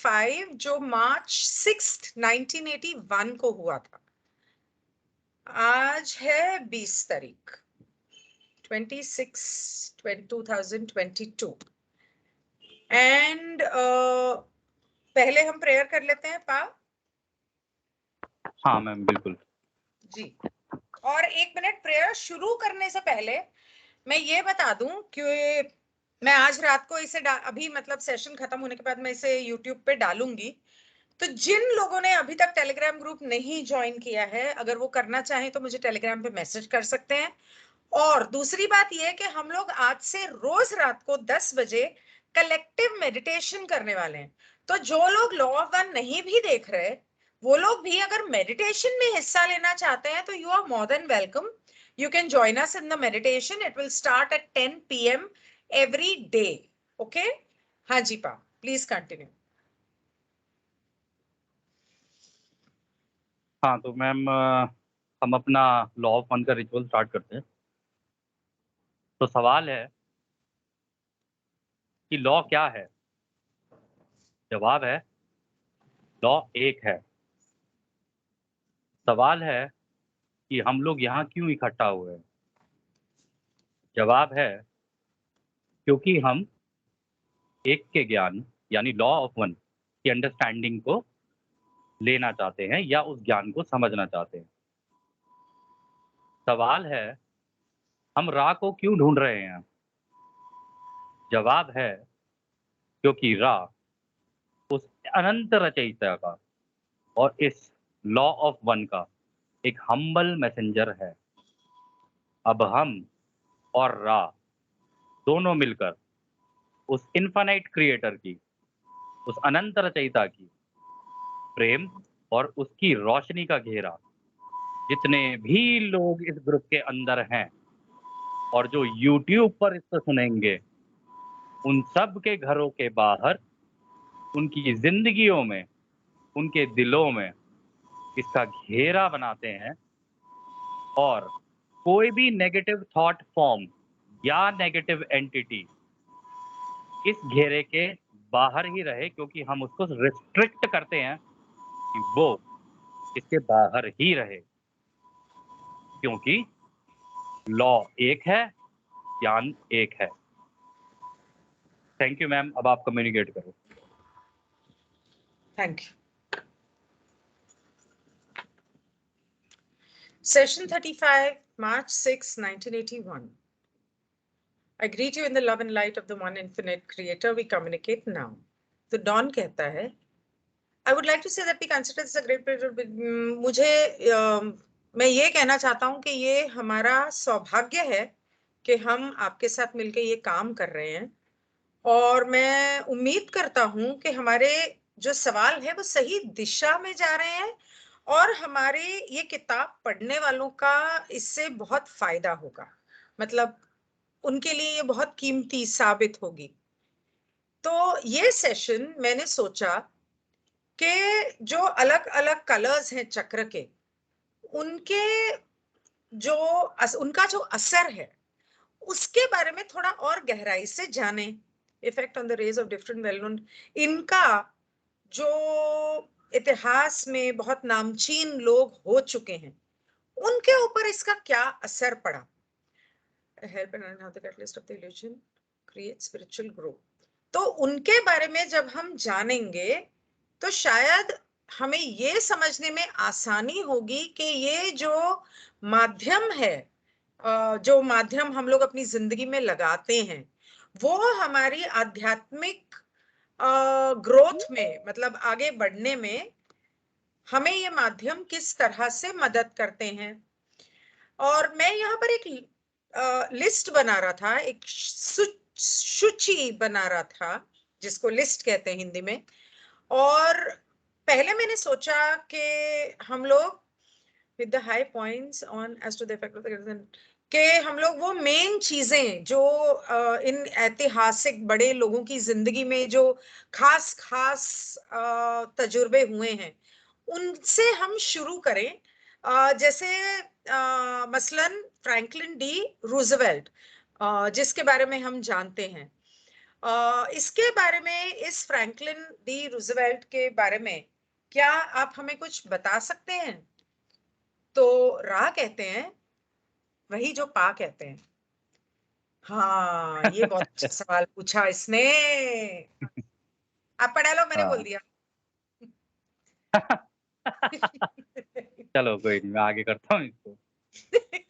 35 जो मार्च 6, 1981 को हुआ था। आज है 20 तारीख 26, 2022 एंड पहले हम प्रेयर कर लेते हैं पा। हाँ मैम बिल्कुल जी। और 1 मिनट, प्रेयर शुरू करने से पहले मैं ये बता दूं कि मैं आज रात को इसे अभी मतलब सेशन खत्म होने के बाद मैं इसे यूट्यूब पे डालूंगी। तो जिन लोगों ने अभी तक टेलीग्राम ग्रुप नहीं ज्वाइन किया है, अगर वो करना चाहें तो मुझे टेलीग्राम पे मैसेज कर सकते हैं। और दूसरी बात यह है कि हम लोग आज से रोज रात को 10 बजे कलेक्टिव मेडिटेशन करने वाले हैं। तो जो लोग लॉ ऑफ वन नहीं भी देख रहे, वो लोग भी अगर मेडिटेशन में हिस्सा लेना चाहते हैं तो you are more than welcome. You can join us in the meditation. It will start at 10 p.m. every day. Okay? हाँ जी पा, please continue. हाँ तो मैम हम अपना लॉ ऑफ वन का रिचुअल स्टार्ट करते हैं। तो सवाल है कि लॉ क्या है। जवाब है लॉ एक है। सवाल है कि हम लोग यहाँ क्यों इकट्ठा हुए हैं। जवाब है क्योंकि हम एक के ज्ञान यानी लॉ ऑफ वन की अंडरस्टैंडिंग को लेना चाहते हैं या उस ज्ञान को समझना चाहते हैं। सवाल है हम रा को क्यों ढूंढ रहे हैं। जवाब है क्योंकि रा उस अनंत रचयिता का और इस लॉ ऑफ वन का एक हम्बल मैसेंजर है। अब हम और रा दोनों मिलकर उस इन्फानाइट क्रिएटर की, उस अनंत रचयिता की प्रेम और उसकी रोशनी का घेरा जितने भी लोग इस ग्रुप के अंदर हैं और जो YouTube पर इसको सुनेंगे, उन सब के घरों के बाहर, उनकी जिंदगियों में, उनके दिलों में इसका घेरा बनाते हैं। और कोई भी नेगेटिव थॉट फॉर्म या नेगेटिव एंटिटी इस घेरे के बाहर ही रहे, क्योंकि हम उसको रिस्ट्रिक्ट करते हैं कि वो इसके बाहर ही रहे, क्योंकि लॉ एक है, ज्ञान एक है। थैंक यू मैम, अब आप कम्युनिकेट करो। Thank you. Session 35, March 6, 1981. I greet you in the love and light of the one infinite creator. We communicate now. तो डॉन कहता है, I would like to say that we consider this a great pleasure. मैं ये कहना चाहता हूँ कि ये हमारा सौभाग्य है कि हम आपके साथ मिलकर ये काम कर रहे हैं। और मैं उम्मीद करता हूं कि हमारे जो सवाल है वो सही दिशा में जा रहे हैं और हमारे ये किताब पढ़ने वालों का इससे बहुत फायदा होगा। मतलब उनके लिए ये बहुत कीमती साबित होगी। तो ये सेशन मैंने सोचा कि जो अलग अलग कलर्स हैं चक्र के, उनके जो उनका जो असर है उसके बारे में थोड़ा और गहराई से जाने। Effect on the rays of different well known, इनका जो इतिहास में बहुत नामचीन लोग हो चुके हैं उनके ऊपर इसका क्या असर पड़ा। Help and how the catalyst of the illusion create spiritual growth. तो उनके बारे में जब हम जानेंगे तो शायद हमें ये समझने में आसानी होगी कि ये जो माध्यम है, जो माध्यम हम लोग अपनी जिंदगी में लगाते हैं, वो हमारी आध्यात्मिक ग्रोथ में, मतलब आगे बढ़ने में हमें ये माध्यम किस तरह से मदद करते हैं। और मैं यहाँ पर एक लिस्ट बना रहा था, एक सूची बना रहा था, जिसको लिस्ट कहते हैं हिंदी में। और पहले मैंने सोचा कि हम लोग with the high points on as to the effect of the कि हम लोग वो मेन चीजें जो इन ऐतिहासिक बड़े लोगों की जिंदगी में जो खास खास तजुर्बे हुए हैं उनसे हम शुरू करें। जैसे मसलन फ्रैंकलिन डी रूजवेल्ट, जिसके बारे में हम जानते हैं। इसके बारे में, इस फ्रैंकलिन डी रूज़वेल्ट के बारे में क्या आप हमें कुछ बता सकते हैं? तो रा कहते हैं, वही जो पा कहते हैं। हाँ, ये बहुत अच्छा सवाल पूछा इसने। आप पढ़ा लो, मैंने बोल हाँ। दिया। चलो कोई नहीं, मैं आगे करता हूँ इसको।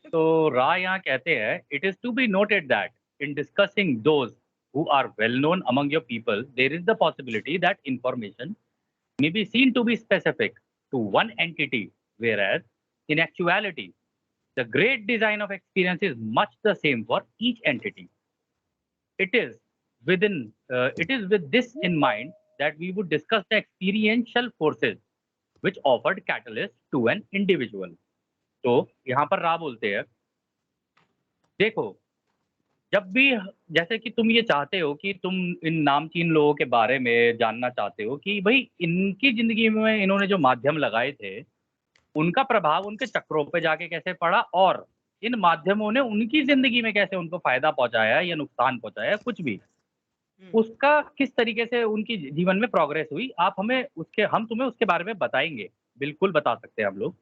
तो रा यहाँ कहते हैं, it is to be noted that in discussing those who are well known among your people, there is the possibility that information may be seen to be specific to one entity, whereas in actuality, the great design of experience is much the same for each entity. It is it is with this in mind that we would discuss the experiential forces which offered catalyst to an individual. तो यहाँ पर रा बोलते हैं, देखो, जब भी जैसे कि तुम ये चाहते हो कि तुम इन नामचीन लोगों के बारे में जानना चाहते हो कि भाई इनकी जिंदगी में इन्होंने जो माध्यम लगाए थे, उनका प्रभाव उनके चक्रों पे जाके कैसे पड़ा और इन माध्यमों ने उनकी ज़िंदगी में कैसे उनको फ़ायदा पहुँचाया या नुकसान पहुँचाया, कुछ भी। हुँ, उसका किस तरीके से उनकी जीवन में प्रोग्रेस हुई, आप हमें उसके हम तुम्हें उसके बारे में बताएँगे। बिल्कुल बता सकते हैं हम लोग।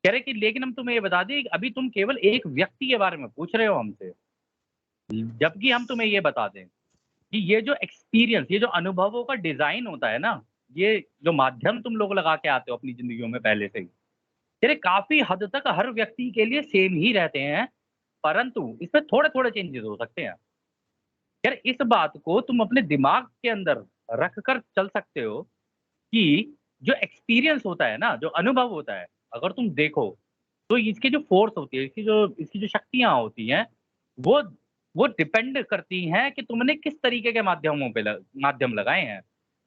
कह रहे कि लेकिन हम तुम्हें ये बता दें कि अभी तुम केवल एक व्यक्ति के बारे में पूछ रहे हो हमसे। जबकि हम तुम्हें ये बता दें कि ये जो एक्सपीरियंस, ये जो अनुभवों का डिज़ाइन होता है ना, ये जो माध्यम तुम लोग लगा के आते हो अपनी ज़िंदगियों में पहले से ही, तेरे काफ़ी हद तक हर व्यक्ति के लिए सेम ही रहते हैं, परंतु इसमें थोड़े-थोड़े चेंजेज़ हो सकते हैं। यार इस बात को तुम अपने दिमाग के अंदर रख कर चल सकते हो कि जो एक्सपीरियंस होता है ना, जो अनुभव होता है, अगर तुम देखो, तो इसकी जो फ़ोर्स होती है, इसकी जो शक्तियाँ होती हैं, वो वो डिपेंड करती हैं कि तुमने किस तरीके के माध्यम लगाए हैं।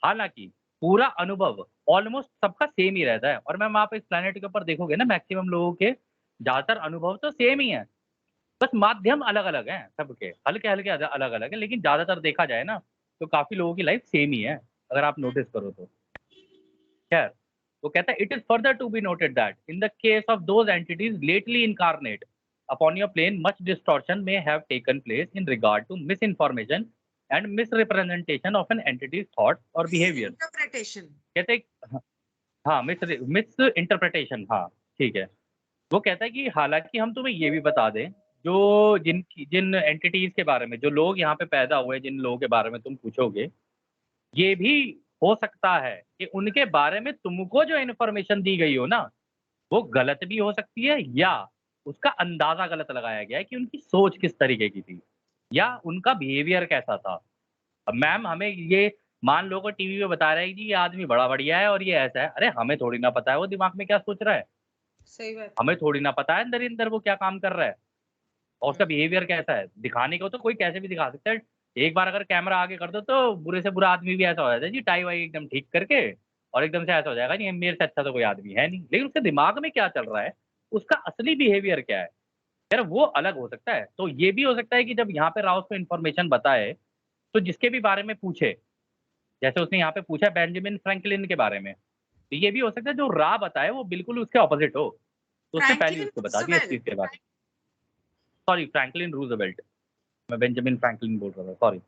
हालाँकि पूरा अनुभव ऑलमोस्ट सबका सेम ही रहता है और मैम आप इस प्लैनेट के ऊपर देखोगे ना मैक्सिमम लोगों के ज़्यादातर अनुभव तो सेम ही हैं। बस माध्यम अलग-अलग हैं सबके, हल्के-हल्के अलग-अलग हैं, लेकिन ज़्यादातर देखा जाए ना, तो काफ़ी लोगों की लाइफ़ सेम ही है, अगर आप हुँ, नोटिस करो तो। खैर, वो कहता है it is further to be noted that in the case of those entities lately incarnate upon your plane much distortion may have taken place in regard to misinformation and misrepresentation of an entity's thoughts or miss behavior. Interpretation. कहते हैं हाँ, miss interpretation हाँ, ठीक है। वो कहता है कि हालाँकि हम तुम्हें ये भी बता दें, जिन एंटिटीज़ के बारे में, जो लोग यहाँ पे पैदा हुए, जिन लोगों के बारे में तुम पूछोगे, ये भी हो सकता है कि उनके बारे में तुमको जो इन्फॉर्मेशन दी गई हो ना, वो गलत भी हो सकती है या उसका अंदाज़ा गलत लगाया गया है कि उनकी सोच किस तरीके की थी या उनका बिहेवियर कैसा था। अब मैम हमें ये मान लो कोई टीवी पे बता रहा है कि ये आदमी बड़ा बढ़िया है और ये ऐसा है, अरे हमें थोड़ी ना पता है वो दिमाग में क्या सोच रहा है, सही बात है। हमें थोड़ी ना पता है अंदर ही अंदर वो क्या काम कर रहा है। और हुँ, उसका बिहेवियर कैसा है, दिखाने को तो कोई कैसे भी दिखा सकता है। एक बार अगर कैमरा आगे कर दो तो बुरे से बुरा आदमी भी ऐसा हो जाता है जी, टाई-वाई एकदम ठीक करके और एकदम से ऐसा हो जाएगा जी मेरे से अच्छा तो कोई आदमी है नहीं। लेकिन उसके दिमाग में क्या चल रहा है, उसका असली बिहेवियर क्या है, यार वो अलग हो सकता है। तो ये भी हो सकता है कि जब यहाँ पे राउस को इन्फॉर्मेशन बताए, तो जिसके भी बारे में पूछे, जैसे उसने यहाँ पे पूछा बेंजामिन फ्रैंकलिन के बारे में, तो ये भी हो सकता है जो रा बताए वो बिल्कुल उसके ऑपोज़िट हो। तो उसने पहले ही फ्रैंकलिन उसको बता दिया इस चीज़ रूज़वेल्ट। के बारे में। सॉरी फ्रैंकलिन रूज़वेल्ट, मैं बेंजामिन फ्रैंकलिन बोल रहा था, सॉरी।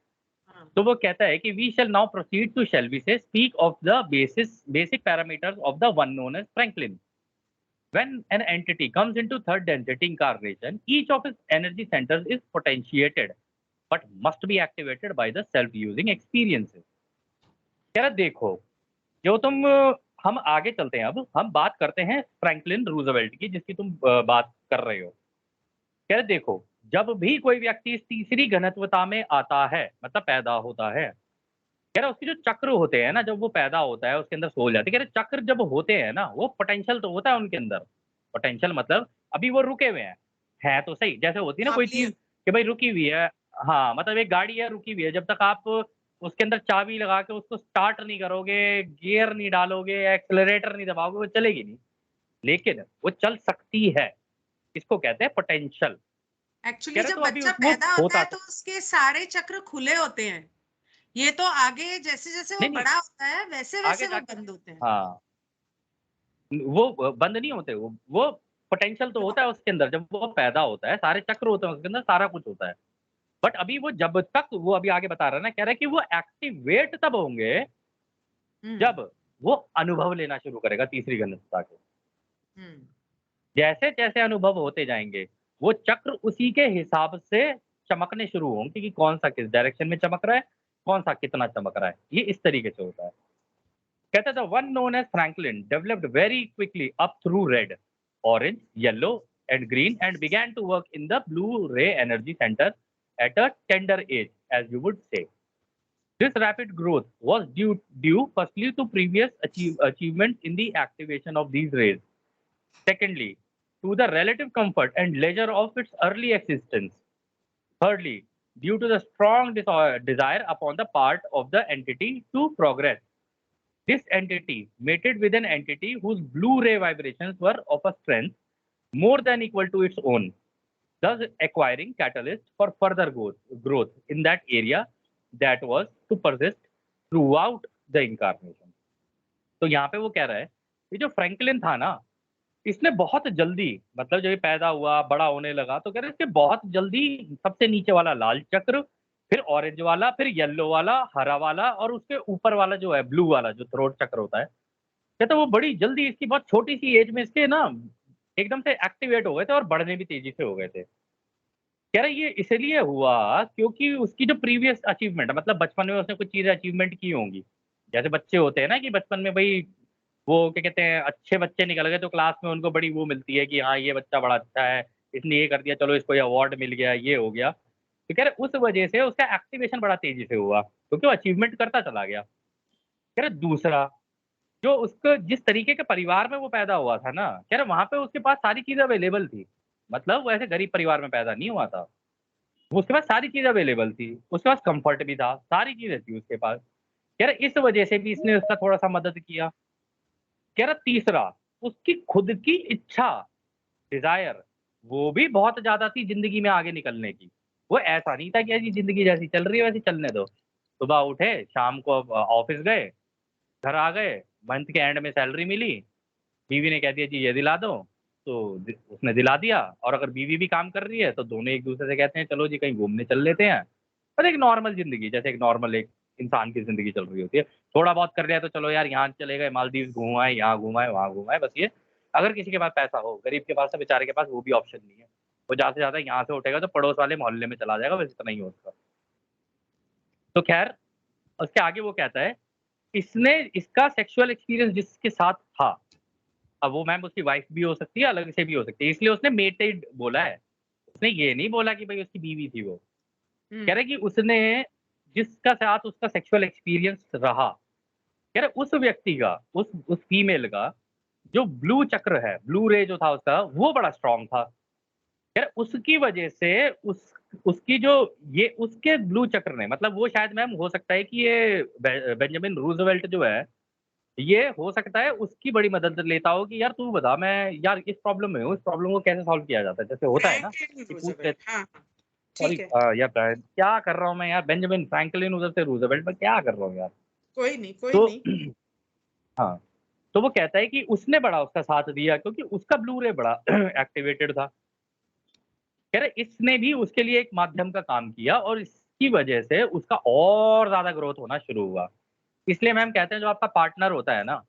हाँ, तो वो कहता है कि we shall now proceed to shall we say speak of the basic parameters of the one known as Franklin. When an entity comes into third density incarnation, each of its energy centers is potentiated but must be activated by the self-using experiences. कह रहा देखो, जो तुम हम आगे चलते हैं, अब हम बात करते हैं फ्रैंकलिन रूजवेल्ट की जिसकी तुम बात कर रहे हो। कह रहे देखो, जब भी कोई व्यक्ति इस तीसरी घनत्वता में आता है, मतलब पैदा होता है, कह रहा उसके जो चक्र होते हैं ना, जब वो पैदा होता है उसके अंदर सोल जाती है। कह रहे चक्र जब होते हैं ना, वो पोटेंशियल तो होता है उनके अंदर। पोटेंशियल मतलब अभी वो रुके हुए हैं। है तो सही, जैसे होती है ना कोई चीज़ काबिलियत। कि भाई रुकी हुई है। हाँ, मतलब एक गाड़ी है रुकी हुई है, जब तक आप उसके अंदर चाबी लगा के उसको स्टार्ट नहीं करोगे, गियर नहीं डालोगे, एक्सेलरेटर नहीं दबाओगे, वो चलेगी नहीं। लेकिन वो चल सकती है, इसको कहते हैं पोटेंशियल। कह एक्चुअली रहे जब तो अभी बच्चा वो पैदा होता होता है तो तो उसके सारे चक्र खुले होते हैं। ये तो आगे जैसे-जैसे वो नहीं, नहीं, बड़ा होता है, आगे वैसे-वैसे वो जाके बंद होते हैं। हाँ। वो बंद नहीं होते, वो पोटेंशियल तो होता है उसके अंदर, जब वो पैदा होता है, सारे चक्र होते हैं उसके अंदर, सारा कुछ होता है। बट अभी वो जब तक वो अभी आगे बता रहा है ना, कह रहा है कि वो एक्टिवेट तब होंगे हुँ, जब वो अनुभव लेना शुरू करेगा तीसरी घनत्वता के। हुँ, जैसे-जैसे अनुभव होते जाएँगे, वो चक्र उसी के हिसाब से चमकने शुरू होंगे कि कौन-सा किस डायरेक्शन में चमक रहा है, कौन-सा कितना चमक रहा है। ये इस तरीके से होता है। कहता है the one known as Franklin developed very quickly up through red, orange, yellow and green and began to work in the blue ray energy center at a tender age, as you would say. This rapid growth was due firstly to previous achievements in the activation of these rays. Secondly, to the relative comfort and leisure of its early existence. Thirdly, due to the strong desire upon the part of the entity to progress. This entity mated with an entity whose blue ray vibrations were of a strength more than equal to its own, thus acquiring catalyst for further growth in that area that was to persist throughout the incarnation. तो यहाँ पे वो कह रहा है कि जो Franklin था ना, इसने बहुत जल्दी, मतलब जब ये पैदा हुआ, बड़ा होने लगा, तो कह रहे हैं इसके बहुत जल्दी सबसे नीचे वाला लाल चक्र, फिर ऑरेंज वाला, फिर येलो वाला, हरा वाला और उसके ऊपर वाला जो है ब्लू वाला जो थ्रोट चक्र होता है, कहते वो बड़ी जल्दी इसकी बहुत छोटी-सी एज में इसके ना एकदम से एक्टिवेट हो गए थे और बढ़ने भी तेज़ी से हो गए थे। कह रहे ये इसलिए हुआ क्योंकि उसकी जो प्रीवियस अचीवमेंट है, मतलब बचपन में उसने कुछ चीज़ें अचीवमेंट की होंगी। जैसे बच्चे होते हैं ना कि बचपन में भई वो क्या कहते हैं, अच्छे बच्चे निकल गए तो क्लास में उनको बड़ी वो मिलती है कि हाँ, ये बच्चा बड़ा अच्छा है, इसने ये कर दिया, चलो इसको ये अवार्ड मिल गया, ये हो गया। तो कह रहे उस वजह से उसका एक्टिवेशन बड़ा तेज़ी से हुआ, क्योंकि वो अचीवमेंट करता चला गया। कह रहे दूसरा, जो उसको जिस तरीके के परिवार में वो पैदा हुआ था ना, कह रहे वहाँ पे उसके पास सारी चीज़ें अवेलेबल थी। मतलब वो ऐसे गरीब परिवार में पैदा नहीं हुआ था। वो उसके पास सारी चीज़ अवेलेबल थी, उसके पास कम्फ़र्ट भी था, सारी चीज़ें थी उसके पास। कह रहे इस वजह से भी इसने उसका थोड़ा-सा मदद किया। कह रहा तीसरा, उसकी खुद की इच्छा, डिज़ायर, वो भी बहुत ज़्यादा थी ज़िंदगी में आगे निकलने की। वो ऐसा नहीं था कि अजी ज़िंदगी जैसी चल रही है वैसे चलने दो। सुबह उठे, शाम को ऑफ़िस गए, घर आ गए, मंथ के एंड में सैलरी मिली, बीवी ने कह दिया जी ये दिला दो, तो उसने दिला दिया। और अगर बीवी भी काम कर रही है तो दोनों एक दूसरे से कहते हैं चलो जी कहीं घूमने चल लेते हैं। और एक नॉर्मल ज़िंदगी, जैसे एक नॉर्मल एक इंसान की ज़िंदगी चल रही होती है। थोड़ा बहुत कर लिया तो चलो यार यहाँ चले गए, मालदीव घूम आए, यहाँ घूम आए, वहाँ घूम आए, बस ये। अगर किसी के पास पैसा हो, गरीब के पास है, बेचारे के पास वो भी ऑप्शन नहीं है। वो ज़्यादा से ज़्यादा यहाँ से उठेगा तो पड़ोस वाले मोहल्ले में चला जाएगा, बस इतना ही है उसका। तो ख़ैर, उसके आगे वो कहता है, इसने इसका सेक्सुअल एक्सपीरियंस जिसके साथ था, अब वो मैम उसकी वाइफ़ भी हो सकती है, अलग से भी हो सकती है, इसलिए उसने मेटेड बोला है। उसने ये नहीं बोला कि भई उसकी बीवी थी वो। कह हुँ, रहे कि उसने जिसका साथ उसका सेक्सुअल एक्सपीरियंस रहा, कह रहे उस व्यक्ति का, उस फीमेल का जो ब्लू चक्र है, ब्लू रे जो था उसका, वो बड़ा स्ट्रॉन्ग था। कह रहे उसकी वजह से उसकी जो ये उसके ब्लू चक्र ने, मतलब वो शायद मैम हो सकता है कि ये बेंजामिन रूज़वेल्ट जो है, ये हो सकता है उसकी बड़ी मदद लेता हो कि यार तू बता, मैं यार इस प्रॉब्लम में हूँ, इस प्रॉब्लम को कैसे सॉल्व किया जाता है? जैसे होता है ना फ्रैंकलिन कि पूछ ले, रूज़वेल्ट हाँ, हाँ, सॉरी ठीक है, यार क्या कर रहा हूँ मैं यार, बेंजामिन फ्रैंकलिन उधर से रूज़वेल्ट, मैं क्या कर रहा हूँ यार? कोई नहीं, कोई तो नहीं। हाँ, तो वो कहता है कि उसने बड़ा उसका साथ दिया क्योंकि उसका ब्लू रे बड़ा एक्टिवेटेड था। कह रहे इसने भी उसके लिए एक माध्यम का काम किया और इसकी वजह से उसका और ज़्यादा ग्रोथ होना शुरू हुआ। इसलिए मैम कहते हैं जो आपका पार्टनर होता है ना,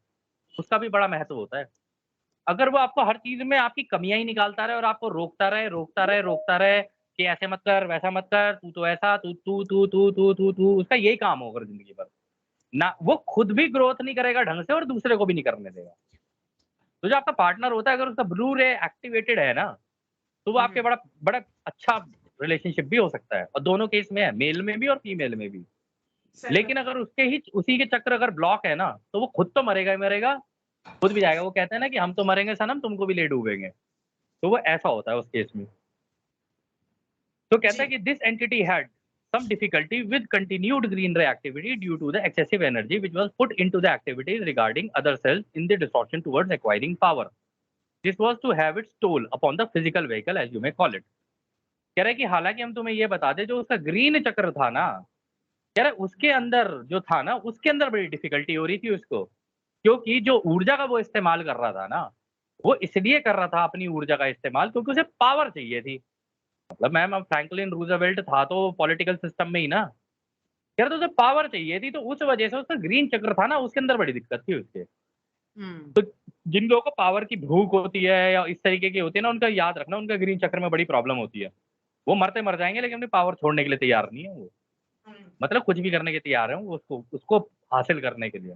उसका भी बड़ा महत्व होता है। अगर वो आपको हर चीज़ में आपकी कमियाँ ही निकालता रहे और आपको रोकता रहे, रोकता रहे, रोकता रहे कि ऐसे मत कर, वैसा मत कर, तू तो ऐसा, तू, उसका यही काम होगा ज़िंदगी भर। ना वो खुद भी ग्रोथ नहीं करेगा ढंग से और दूसरे को भी नहीं करने देगा। तो जो आपका पार्टनर होता है अगर उसका ब्लू रे एक्टिवेटेड है ना, तो वो हुँ, आपके बड़ा बड़ा अच्छा रिलेशनशिप भी हो सकता है और दोनों केस में है, मेल में भी और फीमेल में भी। लेकिन सहमत हूँ। अगर उसके ही उसी के चक्र अगर ब्लॉक है ना, तो वो खुद तो मरेगा ही मरेगा, खुद भी जाएगा। वो कहते हैं ना कि हम तो मरेंगे सनम, तुमको भी ले डूबेंगे। तो वो ऐसा होता है उस केस में। तो कहता है जी, कि this entity had some difficulty with continued green ray activity due to the excessive energy which was put into the activities regarding other cells in the distortion towards acquiring power. This was to have its toll upon the physical vehicle as you may call it. कह रहा है कि हालाँकि हम तुम्हें ये बता दें जो उसका ग्रीन चक्र था ना, कह रहा है उसके अंदर जो था ना, उसके अंदर बड़ी डिफ़िकल्टी हो रही थी उसको। क्योंकि जो ऊर्जा का वो इस्तेमाल कर रहा था ना, वो इसलिए कर रहा था अपनी ऊर्जा का इस्तेमाल क्योंकि उसे पावर चाहिए थी। मतलब मैम अब फ्रैंकलिन रूजवेल्ट था तो पॉलिटिकल सिस्टम में ही ना, कह रहे थे उसे पावर चाहिए थी, तो उस वजह से उसका ग्रीन चक्र था ना, उसके अंदर बड़ी दिक्कत थी उसके। हुँ। तो जिन लोगों को पावर की भूख होती है या इस तरीके की होती है ना, उनका याद रखना, उनका ग्रीन चक्र में बड़ी प्रॉब्लम होती है। वो मरते मर जाएँगे लेकिन अपनी पावर छोड़ने के लिए तैयार नहीं है वो। हुँ। मतलब कुछ भी करने के तैयार हैं वो उसको उसको हासिल करने के लिए।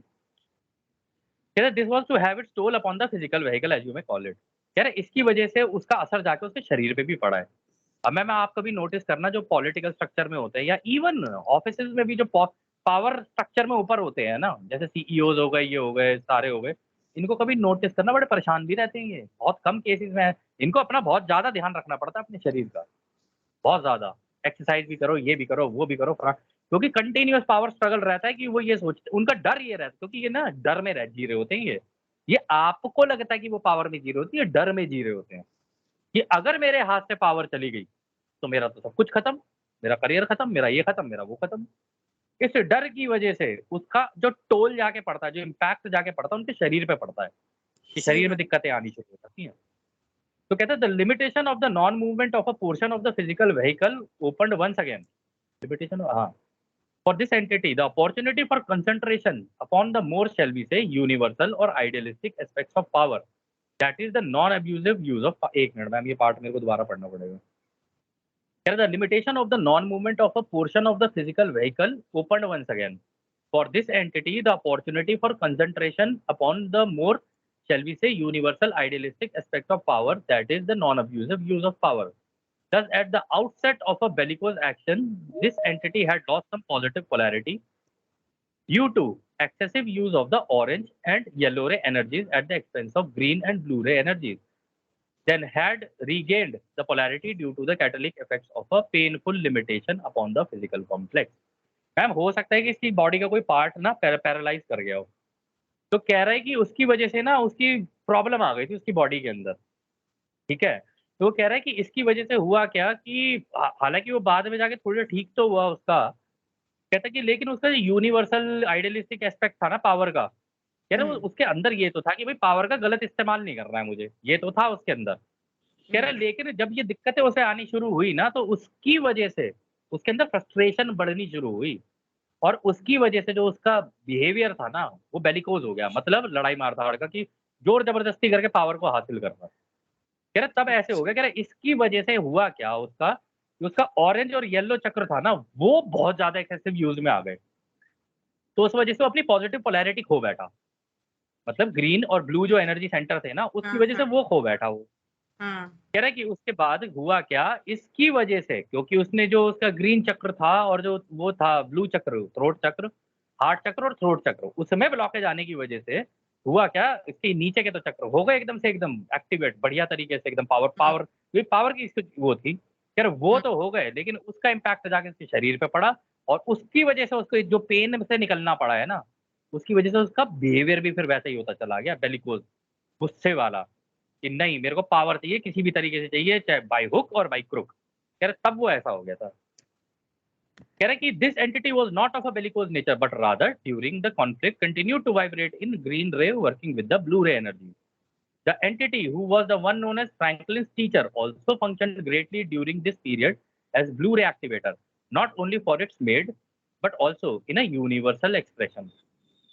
कह रहे this was to have its toll upon the physical vehicle as you may call it. कह रहे इसकी वजह से उसका असर जाके उसके शरीर पे भी पड़ा है। अब मैम आप कभी नोटिस करना जो पॉलिटिकल स्ट्रक्चर में होते हैं या इवन ऑफिसेज़ में भी जो पावर स्ट्रक्चर में ऊपर होते हैं ना, जैसे सीईओज़ हो गए, ये हो गए, सारे हो गए, इनको कभी नोटिस करना बड़े परेशान भी रहते हैं ये, बहुत कम केसेज़ में है। इनको अपना बहुत ज़्यादा ध्यान रखना पड़ता है अपने शरीर का, बहुत ज़्यादा। एक्सरसाइज़ भी करो, ये भी करो, वो भी करो, क्योंकि कंटीन्यूअस पावर स्ट्रगल रहता है कि वो ये सोचते उनका डर ये रहता है क्योंकि ये ना डर में रह जी रहे होते हैं ये। ये आपको लगता है कि वो पावर में जी रहे होते हैं, ये डर में जी रहे होते हैं, कि अगर मेरे हाथ से पावर चली गई तो मेरा तो सब कुछ खत्म, मेरा करियर खत्म, मेरा ये खत्म, मेरा वो खत्म। इस डर की वजह से उसका जो टोल जाके पड़ता है, जो इम्पैक्ट जाके पड़ता है, उनके शरीर पे पड़ता है, कि सही शरीर में बात। दिक्कतें आनी शुरू हो जाती हैं। तो कहते हैं the limitation of the non movement of a portion of the physical vehicle opened once again. Limitation हाँ, for this entity, the opportunity for concentration upon the more shall we say universal or idealistic aspects of power. That is the non-abusive use of एक minute ma'am ये part मेरे को दोबारा पढ़ना पड़ेगा। Here the limitation of the non-movement of a portion of the physical vehicle opened once again. For this entity, the opportunity for concentration upon the more, shall we say, universal idealistic aspect of power, that is the non-abusive use of power. Thus, at the outset of a bellicose action, this entity had lost some positive polarity due to excessive use of the orange and yellow ray energies at the expense of green and blue ray energies, then had regained the polarity due to the catalytic effects of a painful limitation upon the physical complex. Ma'am हो सकता है कि इसकी body का कोई part ना paralyse कर गया हो, तो कह रहा है कि उसकी वजह से ना उसकी प्रॉब्लम आ गई थी उसकी बॉडी के अंदर, ठीक है। तो वो कह रहा है कि इसकी वजह से हुआ क्या कि हालांकि वो बाद में जाके थोड़ा ठीक तो हुआ उसका, कहता है कि लेकिन उसका जो यूनिवर्सल आइडियलिस्टिक एस्पेक्ट था ना पावर का, कह रहा है हुँ। उसके अंदर ये तो था कि भाई पावर का गलत इस्तेमाल नहीं करना है मुझे, ये तो था उसके अंदर। कह रहा है हुँ। लेकिन जब ये दिक्कतें उसे आनी शुरू हुई ना तो उसकी वजह से उसके अंदर फ्रस्ट्रेशन बढ़नी शुरू हुई और उसकी वजह से जो उसका बिहेवियर था ना वो बेलिकोज हो गया, मतलब लड़ाई मार-धाड़ का कि ज़ोर ज़बरदस्ती करके पावर को हासिल करना। कह रहा तब ऐसे हो अच्छा। गया, कह रहा इसकी वजह से हुआ क्या उसका, कि उसका ऑरेंज और येलो चक्र था ना वो बहुत ज़्यादा एक्सेसिव यूज़ में आ गए। तो उस वजह से वो अपनी पॉजिटिव पोलैरिटी खो बैठा। मतलब ग्रीन और ब्लू जो एनर्जी सेंटर थे ना उसकी हाँ, वजह से हाँ, वो खो बैठा वो। हाँ। कह रहा है कि उसके बाद हुआ क्या, इसकी वजह से क्योंकि उसने जो उसका ग्रीन चक्र था और जो वो था ब्लू चक्र, थ्रोट चक्र, हार्ट चक्र और थ्रोट चक्र, उसमें ब्लॉकेज आने की वजह से हुआ क्या, इसके नीचे के तो चक्र हो गए एकदम से एकदम एक्टिवेट बढ़िया तरीके से एकदम पावर हुँ। पावर ये पावर की इसकी वो थी। कह रहा वो हुँ। तो हो गए लेकिन उसका इम्पैक्ट जाके इसके शरीर पे पड़ा और उसकी वजह से उसको जो पेन से निकलना पड़ा है ना, उसकी वजह से उसका बिहेवियर भी फिर वैसा ही होता चला गया बेलिकोज़, गुस्से वाला। कि नहीं मेरे को पावर चाहिए किसी भी तरीके से चाहिए चाहे बाय हुक और बाय क्रुक। कह रहा तब वो ऐसा हो गया था। कह रहा है कि this entity was not of a bellicose nature but rather during the conflict continued to vibrate in green ray working with the blue ray energy. The entity, who was the one known as Franklin's teacher, also functioned greatly during this period as Blu-ray activator, not only for its made, but also in a universal expression.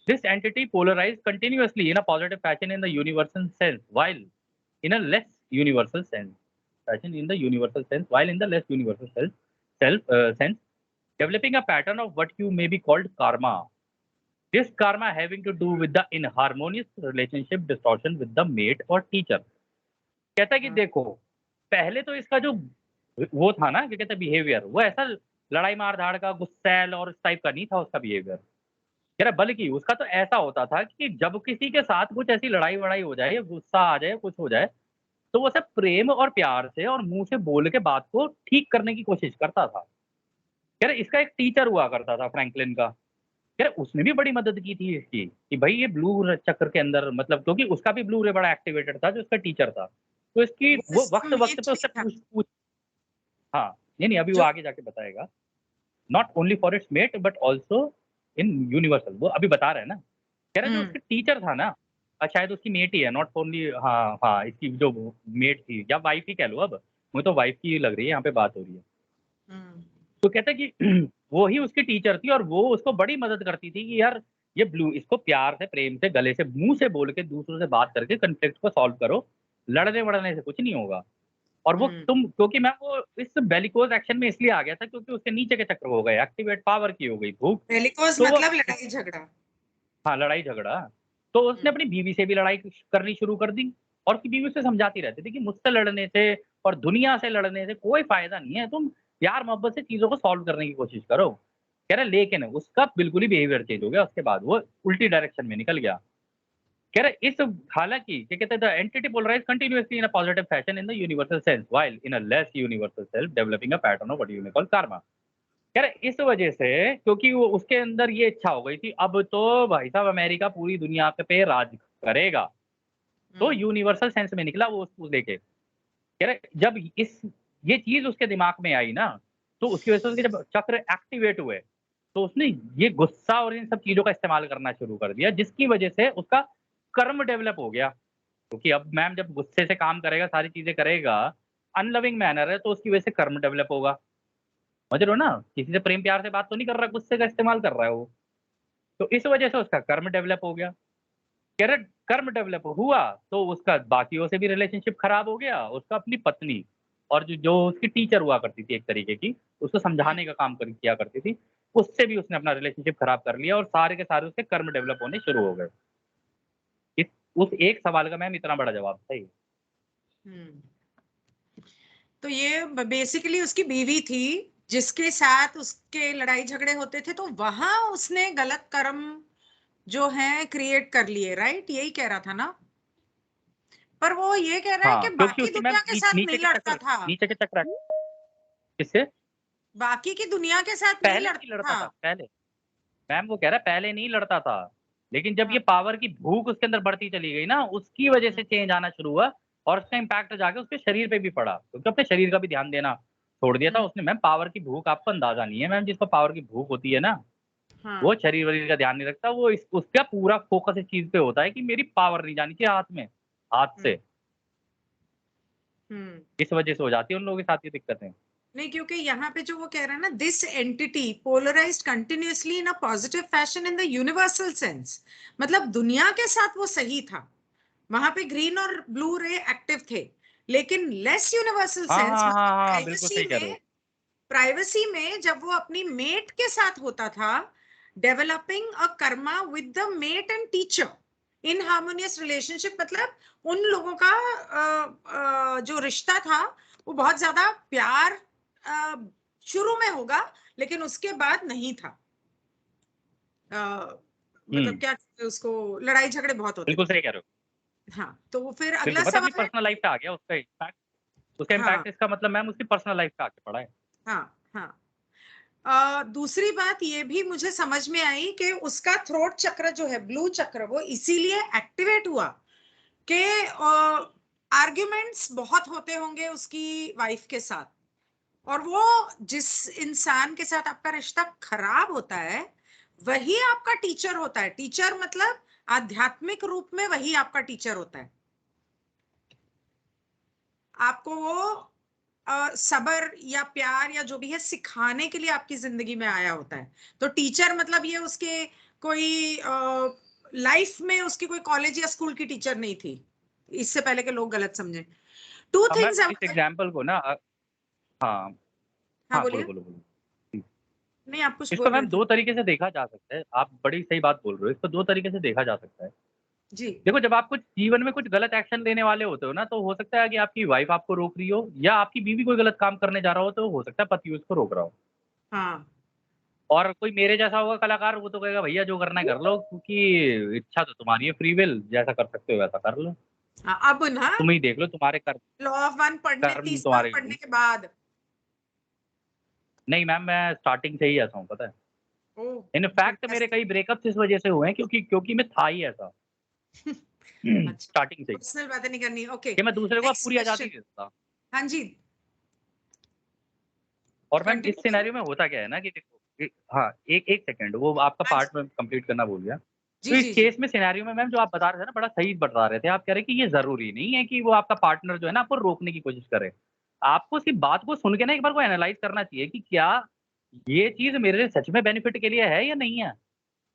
This entity polarized continuously in a positive fashion in the universal sense, while in a less universal sense, fashion in the universal sense, while in the less universal sense, developing a pattern of what you may be called karma. This karma having to do with the inharmonious relationship distortion with the mate or teacher. कहता है कि हाँ। देखो पहले तो इसका जो वो था ना क्या कहते हैं बिहेवियर वो ऐसा लड़ाई मार धाड़ का गुस्सैल और इस टाइप का नहीं था उसका बिहेवियर। कह रहा बल्कि उसका तो ऐसा होता था कि जब किसी के साथ कुछ ऐसी लड़ाई वड़ाई हो जाए गुस्सा आ जाए कुछ हो जाए तो वो सब प्रेम और प्यार से और मुंह से बोल के बात को ठीक करने की कोशिश करता था। कह रहा इसका एक टीचर हुआ करता था फ्रैंकलिन का। कह रहा उसने भी बड़ी मदद की थी इसकी कि भाई ये ब्लू चक्र के अंदर मतलब क्योंकि उसका भी ब्लू रे बड़ा एक्टिवेटेड था जो उसका टीचर था। तो इसकी वो वो इसका वक्त वक्त मेट पे भी उससे था। पूछ पूछ हाँ नहीं अभी वो जो आगे जाके बताएगा। Not only for its mate but also in universal वो अभी बता रहे हैं ना। कह रहा है जो हुँ। उसके टीचर था ना शायद उसकी मेट ही है नॉट ओनली हाँ हाँ इसकी जो मेट थी या वाइफ ही कह लो अब। मुझे तो वाइफ की लग रही है यहाँ पे बात हो रही है। हुँ। तो कहता है कि वो ही उसकी टीचर थी और वो उसको बड़ी मदद करती थी कि यार ये ब्लू इसको प्यार से, प्रेम से, गले से, मुँह से बोल के दूसरों से बात करके कॉन्फ्लिक्ट को सॉल्व करो। लड़ने-वड़ने से कुछ नहीं होगा। और वो हुँ। तुम क्योंकि मैं वो इस बेलिकोज़ एक्शन में इसलिए आ गया था क्योंकि उसके नीचे के चक्र हो गए, एक्टिवेट पावर की हो गई भूख। बेलिकोज़ तो वो मतलब लड़ाई-झगड़ा। हाँ, लड़ाई-झगड़ा। तो उसने हुँ। अपनी बीवी से भी लड़ाई करनी शुरू कर दी और उसकी बीवी उसे समझाती रहती थी कि मुझसे लड़ने से और दुनिया से लड़ने से कोई फ़ायदा नहीं है, तुम प्यार-मोहब्बत से चीज़ों को सॉल्व करने की कोशिश करो। कह रहा लेकिन उसका बिल्कुल ही बिहेवियर चेंज हो गया उसके बाद, वो उल्टी डायरेक्शन में निकल गया। कह रहा इस हालाँकि क्या कहते हैं the entity polarise continuously in a positive fashion in the universal sense while in a less universal self developing a pattern of what you may call karma। कह रहे इस वजह से क्योंकि वो उसके अंदर ये इच्छा हो गई थी, अब तो भाई साहब अमेरिका पूरी दुनिया पे राज करेगा। तो हुँ। यूनिवर्सल सेंस में निकला वो उसको लेके। कह रहे जब इस ये चीज़ उसके दिमाग में आई ना, तो उसकी वजह से उसके जब चक्र एक्टिवेट हुए, तो उसने ये गुस्सा और इन सब चीज़ों का इस्तेमाल करना शुरू कर दिया, जिसकी वजह से उसका कर्म डेवलप हो गया। क्योंकि अब मैम जब गुस्से से काम करेगा, सारी चीज़ें करेगा, अनलविंग मैनर है, तो उसकी वजह से कर्म डेवलप होगा। समझ रहे हो ना? किसी से प्रेम प्यार से बात तो नहीं कर रहा, गुस्से का इस्तेमाल कर रहा है वो। तो इस वजह से उसका कर्म डेवलप हो गया। कह रहा कर्म डेवलप हुआ, तो उसका बाकियों से भी रिलेशनशिप खराब हो गया, उसका अपनी पत्नी और जो जो उसकी टीचर हुआ करती थी एक तरीके की, उसको हुँ। समझाने का काम किया करती थी, उससे भी उसने अपना रिलेशनशिप खराब कर लिया और सारे के सारे उसके कर्म डेवलप होने शुरू हो गए। इस उस एक सवाल का मैम इतना बड़ा जवाब था ये। हुँ। तो ये बेसिकली उसकी बीवी थी, जिसके साथ उसके लड़ाई-झगड़े होते थे, तो वहाँ उसने गलत कर्म जो हैं क्रिएट कर लिए, राइट? यही कह रहा था ना? पर वो ये कह रहा है हाँ, कि क्योंकि बाकी उसकी मैम दुनिया के साथ नीचे नहीं के लड़ता चक्र था। किससे? बाकी की दुनिया के साथ नहीं पहले नहीं लड़ता लड़ता था, था। पहले। मैम वो कह रहा है पहले नहीं लड़ता था, लेकिन जब हाँ। ये पावर की भूख उसके अंदर बढ़ती चली गई ना, उसकी वजह हुँ। से चेंज आना शुरू हुआ और उसका इम्पैक्ट जाके उसके शरीर पे भी पड़ा, क्योंकि अपने शरीर का भी ध्यान देना छोड़ दिया था हुँ। उसने। मैम पावर की भूख आपको अंदाज़ा नहीं है मैम, जिसको पावर की भूख होती है ना, हाँ। वो शरीर-वरीर का ध्यान नहीं रखता, वो इस उसका पूरा फ़ोकस इस चीज़ पे होता है कि मेरी पावर नहीं जानी चाहिए हाथ में, हाथ हुँ। से। हुँ। इस वजह से हो जाती है उन लोगों के साथ ये दिक्कतें। नहीं, क्योंकि यहाँ पे जो वो कह रहा है ना, this entity polarized continuously in a positive fashion in the universal sense, मतलब दुनिया के साथ वो सही था। वहां पे ग्रीन और ब्लू रे एक्टिव थे, लेकिन लेस यूनिवर्सल हाँ, सेंस हाँ, हाँ, मतलब हाँ, बिल्कुल सही कह रहे हो। प्राइवेसी में जब वो अपनी मेट के साथ होता था, developing a karma with the mate and teacher in harmonious relationship, मतलब उन लोगों का जो रिश्ता था वो बहुत ज्यादा प्यार अ, शुरू में होगा, लेकिन उसके बाद नहीं था। अ, हुँ, मतलब क्या कहते हैं उसको, लड़ाई झगड़े बहुत होते बिल्कुल थे। सही कह रहे हो। हाँ, तो फिर बिल्कुल, अगला मतलब अपनी सवाल है। पर्सनल लाइफ़ पे आ गया उसका हाँ। इम्पैक्ट इसका मतलब मैम उसकी पर्सनल लाइफ़ पे आके पड़ा है। हाँ। हाँ। दूसरी बात ये भी मुझे समझ में आई कि उसका थ्रोट चक्र जो है, ब्लू चक्र, वो इसीलिए एक्टिवेट हुआ कि आर्ग्यूमेंट्स बहुत होते होंगे उसकी वाइफ के साथ, और वो जिस इंसान के साथ आपका रिश्ता खराब होता है, वही आपका टीचर होता है। टीचर मतलब आध्यात्मिक रूप में वही आपका टीचर होता है। आपको वो सब्र या प्यार या जो भी है सिखाने के लिए आपकी जिंदगी में आया होता है। तो टीचर मतलब ये उसके कोई लाइफ में उसकी कोई कॉलेज या स्कूल की टीचर नहीं थी, इससे पहले के लोग गलत समझे। टू अब थिंग्स। मैम इस एग्ज़ाम्पल को ना हाँ, हाँ, हाँ, बोलो, बोलिए। बोलो, बोलो। जी, नहीं, आप कुछ इसको बोल रहे मैम थे। 2 तरीके से देखा जा सकता है, आप बड़ी सही बात बोल रहे हो, इसको 2 तरीके से देखा जा सकता है। जी। देखो जब आप कुछ जीवन में कुछ गलत एक्शन लेने वाले होते हो ना, तो हो सकता है कि आपकी वाइफ़ आपको रोक रही हो या आपकी बीवी कोई गलत काम करने जा रहा हो, तो हो सकता है पति उसको रोक रहा हो। हाँ। और कोई मेरे जैसा होगा कलाकार, वो तो कहेगा भैया जो करना है कर लो क्योंकि इच्छा तो तुम्हारी है, फ्री विल जैसा कर सकते हो वैसा कर लो। हाँ, अब ना तुम ही देख लो तुम्हारे लॉ ऑफ वन पढ़ने, कर्म 30 साल तुम्हारे पढ़ने के बाद। नहीं मैम मैं स्टार्टिंग से ही ऐसा हूँ पता है। ओह, इनफैक्ट मेरे फैंटास्टिक। कई ब्रेकअप्स इस वजह से हुए हैं क्योंकि मैं था ही ऐसा अच्छा, स्टार्टिंग से ही पर्सनल बातें नहीं करनी। ओके, कि मैं दूसरे को नेक्स्ट पूरी आज़ादी क्वेश्चन। देता था। हाँ जी, और मैम इस कंटिन्यू करिए। सिनेरियो में होता क्या है ना कि देखो हाँ, एक एक सेकंड वो आपका हाँ जी। पार्ट मैं कंप्लीट करना भूल गया। जी, तो इस जी, जी। केस में सिनेरियो में मैम जो आप बता रहे थे ना बड़ा सही बता रहे थे। आप कह रहे हैं कि ये ज़रूरी नहीं है कि वो आपका पार्टनर जो है ना आपको रोकने की कोशिश करे। आपको सिर्फ बात को सुन के ना एक बार को एनालाइज करना चाहिए कि क्या ये चीज़ मेरे लिए सच में बेनिफिट के लिए है या नहीं है?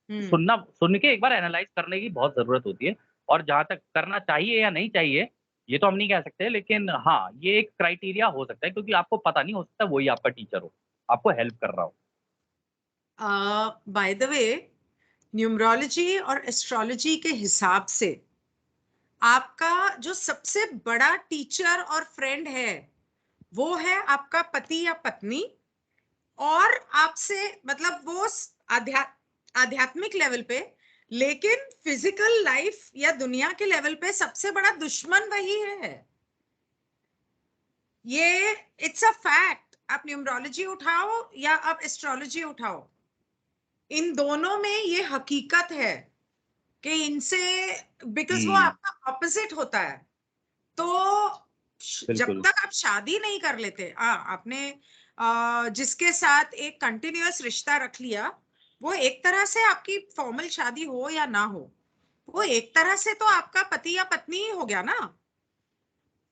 सुन के एक बार एनालाइज करने की बहुत ज़रूरत होती है और जहाँ तक करना चाहिए या नहीं चाहिए, ये तो हम नहीं कह सकते लेकिन हाँ, ये एक क्राइटेरिया हो सकता है क्योंकि आपको पता नहीं हो सकता वही आपका टीचर हो, आपको हेल्प कर रहा हो। बाय द वे, न्यूमरोलॉजी और एस्ट्रोलॉजी के हिसाब से आपका जो सबसे बड़ा टीचर और फ्रेंड है वो है आपका पति या पत्नी, और आपसे मतलब वो आध्यात्मिक लेवल पे, लेकिन फिजिकल लाइफ या दुनिया के लेवल पे सबसे बड़ा दुश्मन वही है। ये इट्स अ फैक्ट। आप न्यूमरोलॉजी उठाओ या आप एस्ट्रोलॉजी उठाओ, इन दोनों में ये हकीकत है कि इनसे, बिकॉज वो हुँ, आपका ऑपोजिट होता है। तो जब बिल्कुल। तक आप शादी नहीं कर लेते, आपने जिसके साथ एक कंटिन्यूअस रिश्ता रख लिया, वो एक तरह से आपकी फॉर्मल शादी हो या ना हो, वो एक तरह से तो आपका पति या पत्नी ही हो गया ना।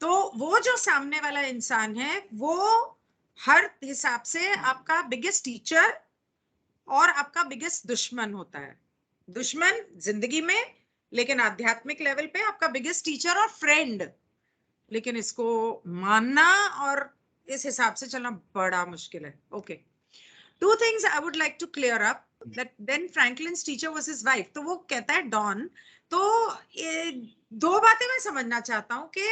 तो वो जो सामने वाला इंसान है वो हर हिसाब से आपका बिगेस्ट टीचर और आपका बिगेस्ट दुश्मन होता है। दुश्मन जिंदगी में, लेकिन आध्यात्मिक लेवल पे आपका बिगेस्ट टीचर और फ्रेंड। लेकिन इसको मानना और इस हिसाब से चलना बड़ा मुश्किल है। Okay, two things I would like to clear up, that then Franklin's teacher was his wife, तो वो कहता है डॉन। तो ये दो बातें मैं समझना चाहता हूँ कि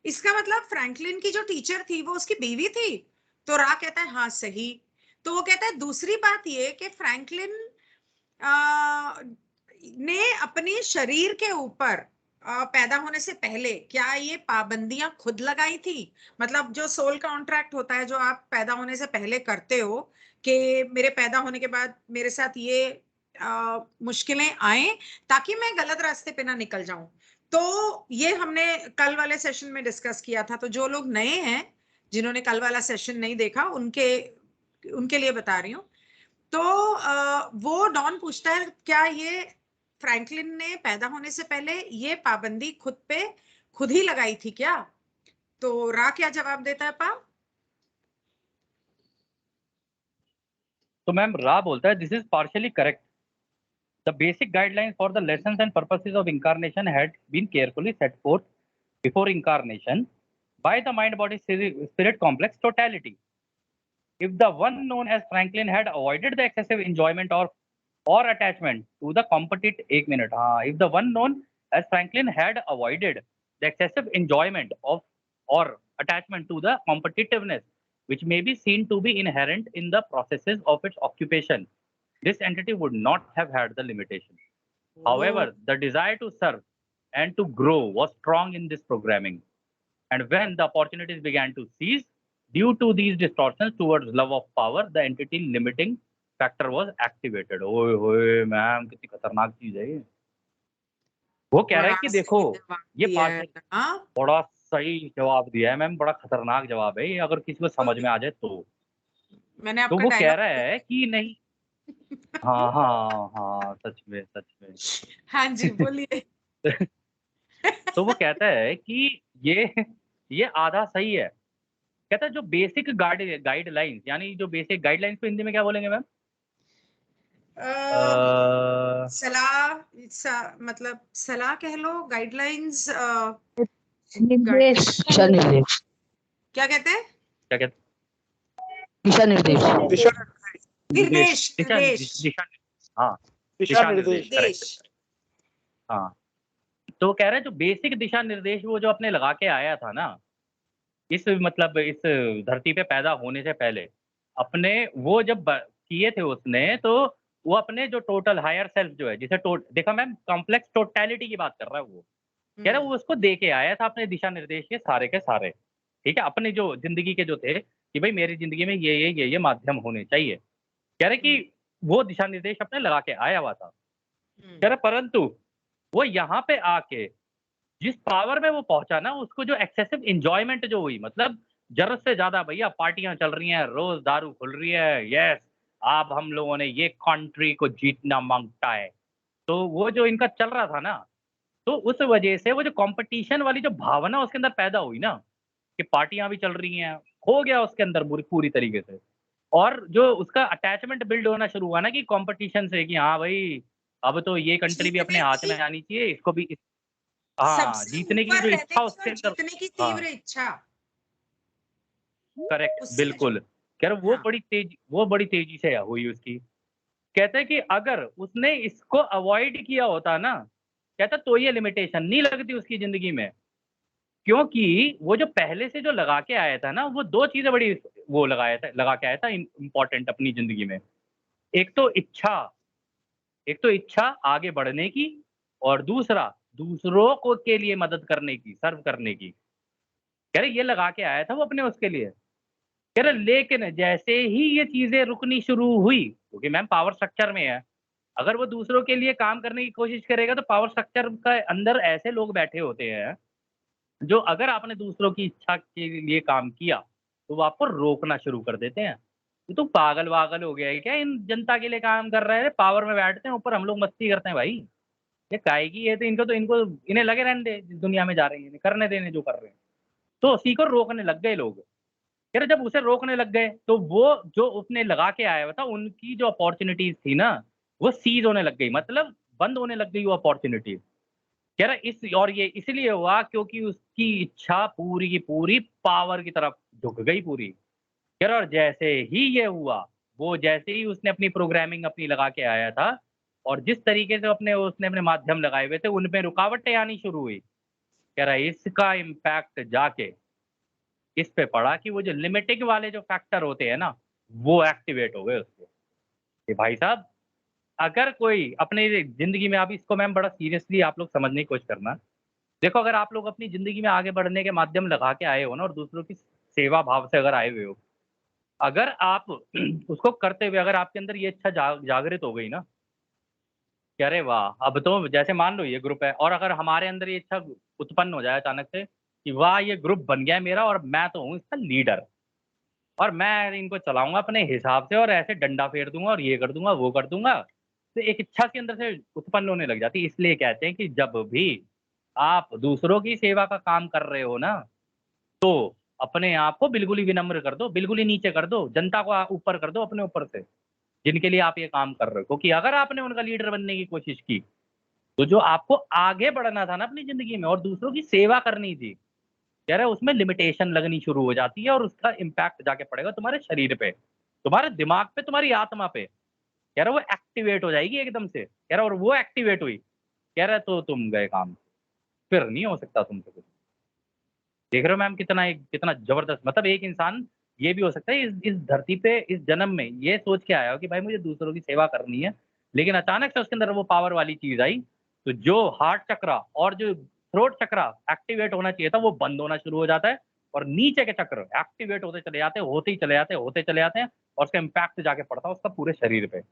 इसका मतलब फ्रैंकलिन की जो टीचर थी वो उसकी बीवी थी, तो रा कहता है हाँ सही। तो वो कहता है दूसरी बात ये कि फ्रैंकलिन ने अपने शरीर के ऊपर पैदा होने से पहले क्या ये पाबंदियां खुद लगाई थी? मतलब जो सोल कॉन्ट्रैक्ट होता है जो आप पैदा होने से पहले करते हो कि मेरे पैदा होने के बाद मेरे साथ ये मुश्किलें आए ताकि मैं गलत रास्ते पे ना निकल जाऊं। तो ये हमने कल वाले सेशन में डिस्कस किया था। तो जो लोग नए हैं, जिन्होंने कल वाला सेशन नहीं देखा, उनके उनके लिए बता रही हूँ। तो वो डॉन पूछता है क्या ये फ्रैंकलिन ने पैदा होने से पहले ये पाबंदी खुद पे खुद ही लगाई थी क्या? तो रा क्या जवाब देता है पा? तो मैम रा बोलता है this is partially correct. The basic guidelines for the lessons and purposes of incarnation had been carefully set forth before incarnation by the mind-body spirit complex totality. If the one known as Franklin had avoided the excessive enjoyment or attachment to the competitive, एक minute, हाँ, if the one known as Franklin had avoided the excessive enjoyment of or attachment to the competitiveness which may be seen to be inherent in the processes of its occupation, this entity would not have had the limitation. Oh, However, the desire to serve and to grow was strong in this programming. And when the opportunities began to cease, due to these distortions towards love of power, the entity limiting factor was activated. ओए होए ma'am कितनी खतरनाक चीज है ये। वो कह रहा है बड़ा कि देखो सही जवाब ये दिया है पार्शल ना। बड़ा सही जवाब दिया है मैम, बड़ा खतरनाक जवाब है ये अगर किसी को समझ में आ जाए तो। मैंने तो आपका वो कह डायलॉग रहा है कि नहीं, हाँ हाँ हाँ, सच में सच में। हाँ जी, बोलिए। तो वो कहता है कि ये आधा सही है। कहता है जो बेसिक गाइडलाइंस यानी जो बेसिक गाइडलाइंस को हिंदी में क्या बोलेंगे मैम? सलाह, मतलब सलाह कह लो, गाइडलाइंस, निर्देश, दिशा निर्देश, क्या कहते हैं? क्या कहते दिशा निर्देश, दिशा निर्देश, निर्देश, निर्देश, दिशा, हाँ, दिशा दिशा निर्देश, निर्देश। निर्देश। करेक्ट। हाँ, तो वो कह रहे हैं जो बेसिक दिशा निर्देश वो जो अपने लगा के आया था ना, इस मतलब इस धरती पे पैदा होने से पहले, अपने वो जब किए थे उसने, तो वो अपने जो टोटल हायर सेल्फ जो है, जिसे देखा मैम कॉम्प्लेक्स टोटैलिटी की बात कर रहा है वो। कह रहा है वो उसको दे के आया था अपने दिशा निर्देश के सारे, ठीक है? अपनी जो ज़िंदगी के जो थे, कि भई मेरी ज़िंदगी में ये माध्यम होने चाहिए। कह रहे कि वो दिशा निर्देश अपने लगा के आया हुआ था। कह रहे परंतु वो यहाँ पे आके जिस पावर में वो पहुँचा ना, उसको जो एक्सेसिव एन्जॉयमेंट जो हुई, मतलब ज़रूरत से ज़्यादा भैया पार्टियाँ चल रही हैं, रोज़ दारू खुल रही है, यस, अब हम लोगों ने ये कंट्री को जीतना माँगता है। तो वो जो इनका चल रहा था ना, तो उस वजह से वो जो कॉम्पिटिशन वाली जो भावना उसके अंदर पैदा हुई ना, कि पार्टियां भी चल रही हैं, हो गया उसके अंदर पूरी तरीके से। और जो उसका अटैचमेंट बिल्ड होना शुरू हुआ ना कि कंपटीशन से, कि हाँ भाई अब तो ये कंट्री भी अपने जीतने हाथ की में आनी चाहिए, इसको भी हाँ, सबसे जीतने की ऊपर जो रहने इच्छा की उसके और अंदर। जीतने की हाँ, तीव्र इच्छा, करेक्ट, उससे जो, बिल्कुल। कह रहा हाँ, वो बड़ी तेजी से हुई उसकी। कहते हैं कि अगर उसने इसको अवॉइड किया होता ना, कहता तो ये लिमिटेशन नहीं लगती उसकी जिंदगी में। क्योंकि वो जो पहले से जो लगा के आया था ना, वो दो चीजें बड़ी वो लगा के आया था इंपॉर्टेंट अपनी जिंदगी में। एक तो इच्छा, एक तो इच्छा आगे बढ़ने की, और दूसरा दूसरों को के लिए मदद करने की, सर्व करने की। कह रहे ये लगा के आया था वो अपने उसके लिए। कह रहे लेकिन जैसे ही ये चीजें रुकनी शुरू हुई, क्योंकि मैम पावर स्ट्रक्चर में है, अगर वो दूसरों के लिए काम करने की कोशिश करेगा तो पावर स्ट्रक्चर का अंदर ऐसे लोग बैठे होते हैं जो अगर आपने दूसरों की इच्छा के लिए काम किया तो वो आपको रोकना शुरू कर देते हैं। ये तो पागल वागल हो गया है क्या, इन जनता के लिए काम कर रहे हैं, पावर में बैठते हैं, ऊपर हम लोग मस्ती करते हैं भाई। ये काहे की, ये तो इनको इन्हें लगे रहने दे, जिस दुनिया में जा रही है करने देने जो कर रहे हैं। तो उसी को रोकने लग गए लोग। यार जब उसे रोकने लग गए तो वो जो उसने लगा के आया हुआ था, उनकी जो अपॉर्चुनिटीज थी ना, वो सीज होने लग गई, मतलब बंद होने लग गई वो अपॉर्चुनिटीज। कह रहा इस और ये इसलिए हुआ क्योंकि उसकी इच्छा पूरी की पूरी पावर की तरफ झुक गई पूरी। कह रहा और जैसे ही ये हुआ, वो जैसे ही उसने अपनी प्रोग्रामिंग अपनी लगा के आया था, और जिस तरीके से अपने उसने अपने माध्यम लगाए हुए थे उनमें रुकावटें आनी शुरू हुई। कह रहा इसका इम्पैक्ट जाके इस पे पड़ा कि वो जो लिमिटिंग वाले जो फैक्टर होते हैं ना, वो एक्टिवेट हो गए उसके। कि भाई साहब, अगर कोई अपने जिंदगी में, आप इसको मैम बड़ा सीरियसली आप लोग समझने की कोशिश करना। देखो अगर आप लोग अपनी जिंदगी में आगे बढ़ने के माध्यम लगा के आए हो ना, और दूसरों की सेवा भाव से अगर आए हुए हो, अगर आप उसको करते हुए अगर आपके अंदर ये इच्छा जागृत हो गई ना कि अरे वाह, अब तो जैसे मान लो ये ग्रुप है, और अगर हमारे अंदर ये इच्छा उत्पन्न हो जाए अचानक से कि वाह ये ग्रुप बन गया है मेरा, और मैं तो हूँ इसका लीडर, और मैं इनको चलाऊंगा अपने हिसाब से, और ऐसे डंडा फेर दूंगा और ये कर दूंगा वो कर दूंगा, तो एक इच्छा के अंदर से उत्पन्न होने लग जाती है। इसलिए कहते हैं कि जब भी आप दूसरों की सेवा का काम कर रहे हो ना, तो अपने आप को बिल्कुल ही विनम्र कर दो, बिल्कुल ही नीचे कर दो, जनता को ऊपर कर दो अपने ऊपर से, जिनके लिए आप ये काम कर रहे हो। क्योंकि अगर आपने उनका लीडर बनने की कोशिश की, तो जो आपको आगे बढ़ना था ना अपनी जिंदगी में और दूसरों की सेवा करनी थी, कह रहे उसमें लिमिटेशन लगनी शुरू हो जाती है, और उसका इम्पैक्ट जाके पड़ेगा तुम्हारे शरीर पे, तुम्हारे दिमाग पे, तुम्हारी आत्मा पे। कह रहा वो एक्टिवेट हो जाएगी एकदम से। कह रहा और वो एक्टिवेट हुई, कह रहा तो तुम गए काम, फिर नहीं हो सकता तुमसे कुछ। देख रहे हो मैम कितना जबरदस्त, मतलब एक इंसान ये भी हो सकता है इस धरती पे इस जन्म में ये सोच के आया हो कि भाई मुझे दूसरों की सेवा करनी है, लेकिन अचानक से उसके अंदर वो पावर वाली चीज आई, तो जो हार्ट चक्रा और जो थ्रोट चक्रा एक्टिवेट होना चाहिए था वो बंद होना शुरू हो जाता है, और नीचे के चक्र एक्टिवेट होते चले जाते हैं, होते ही चले जाते हैं, होते चले जाते हैं, और उसका इम्पैक्ट जाके पड़ता है उसका पूरे शरीर पे।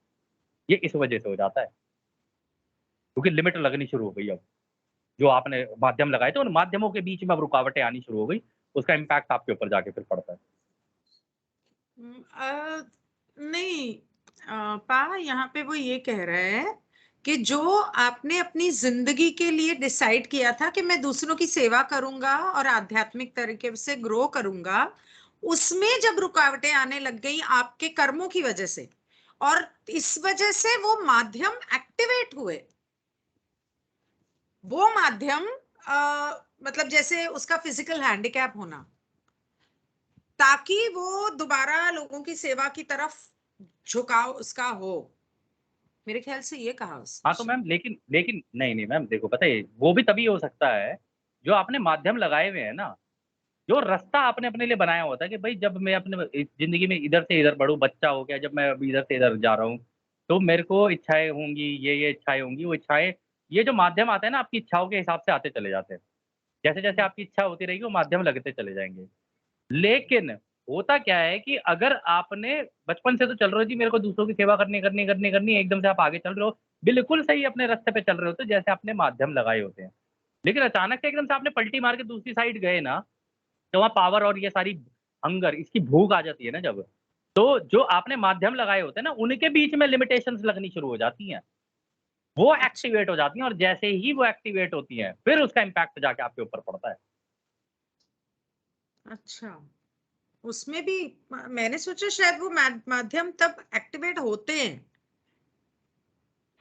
ये इस वजह से हो जाता है, क्योंकि लिमिट लगनी शुरू हो गई अब। जो आपने माध्यम लगाए थे उन माध्यमों के बीच में अब रुकावटें आनी शुरू हो गई, उसका इम्पैक्ट आपके ऊपर जाके फिर पड़ता है। नहीं, यहाँ पे वो ये कह रहे हैं कि जो आपने अपनी जिंदगी के लिए डिसाइड किया था कि मैं दूसरों की सेवा करूंगा और आध्यात्मिक तरीके से ग्रो करूंगा, उसमें जब रुकावटें आने लग गई आपके कर्मों की वजह से, और इस वजह से वो माध्यम एक्टिवेट हुए, वो माध्यम मतलब जैसे उसका फिजिकल हैंडीकैप होना, ताकि वो दोबारा लोगों की सेवा की तरफ झुकाव उसका हो। मेरे ख्याल से ये कहा हाँ तो उसने। मैम, लेकिन लेकिन नहीं नहीं मैम, देखो पता है वो भी तभी हो सकता है जो आपने माध्यम लगाए हुए हैं ना, जो रास्ता आपने अपने लिए बनाया होता है कि भाई जब मैं अपने इस जिंदगी में इधर से इधर बढ़ूँ, बच्चा हो गया, जब मैं अभी इधर से इधर जा रहा हूँ, तो मेरे को इच्छाएं होंगी, ये इच्छाएं होंगी, वो इच्छाएं, ये जो माध्यम आते हैं ना आपकी इच्छाओं के हिसाब से आते चले जाते हैं। जैसे जैसे आपकी इच्छा होती रहेगी वो माध्यम लगते चले जाएंगे। लेकिन होता क्या है कि अगर आपने बचपन से तो चल रहे हो जी मेरे को दूसरों की सेवा करनी एकदम से आप आगे चल रहे हो, बिल्कुल सही अपने रास्ते पे चल रहे होते जैसे आपने माध्यम लगाए होते हैं, लेकिन अचानक से एकदम से आपने पलटी मार के दूसरी साइड गए ना, तो वहाँ पावर और ये सारी हंगर इसकी भूख आ जाती है ना जब, तो जो आपने माध्यम लगाए होते हैं ना उनके बीच में लिमिटेशंस लगनी शुरू हो जाती हैं, वो अच्छा, एक्टिवेट हो जाती हैं, और जैसे ही वो एक्टिवेट होती हैं फिर उसका इम्पैक्ट जाके आपके ऊपर पड़ता है। अच्छा, उसमें भी मैंने सोचा शायद वो माध्यम तब एक्टिवेट होते हैं।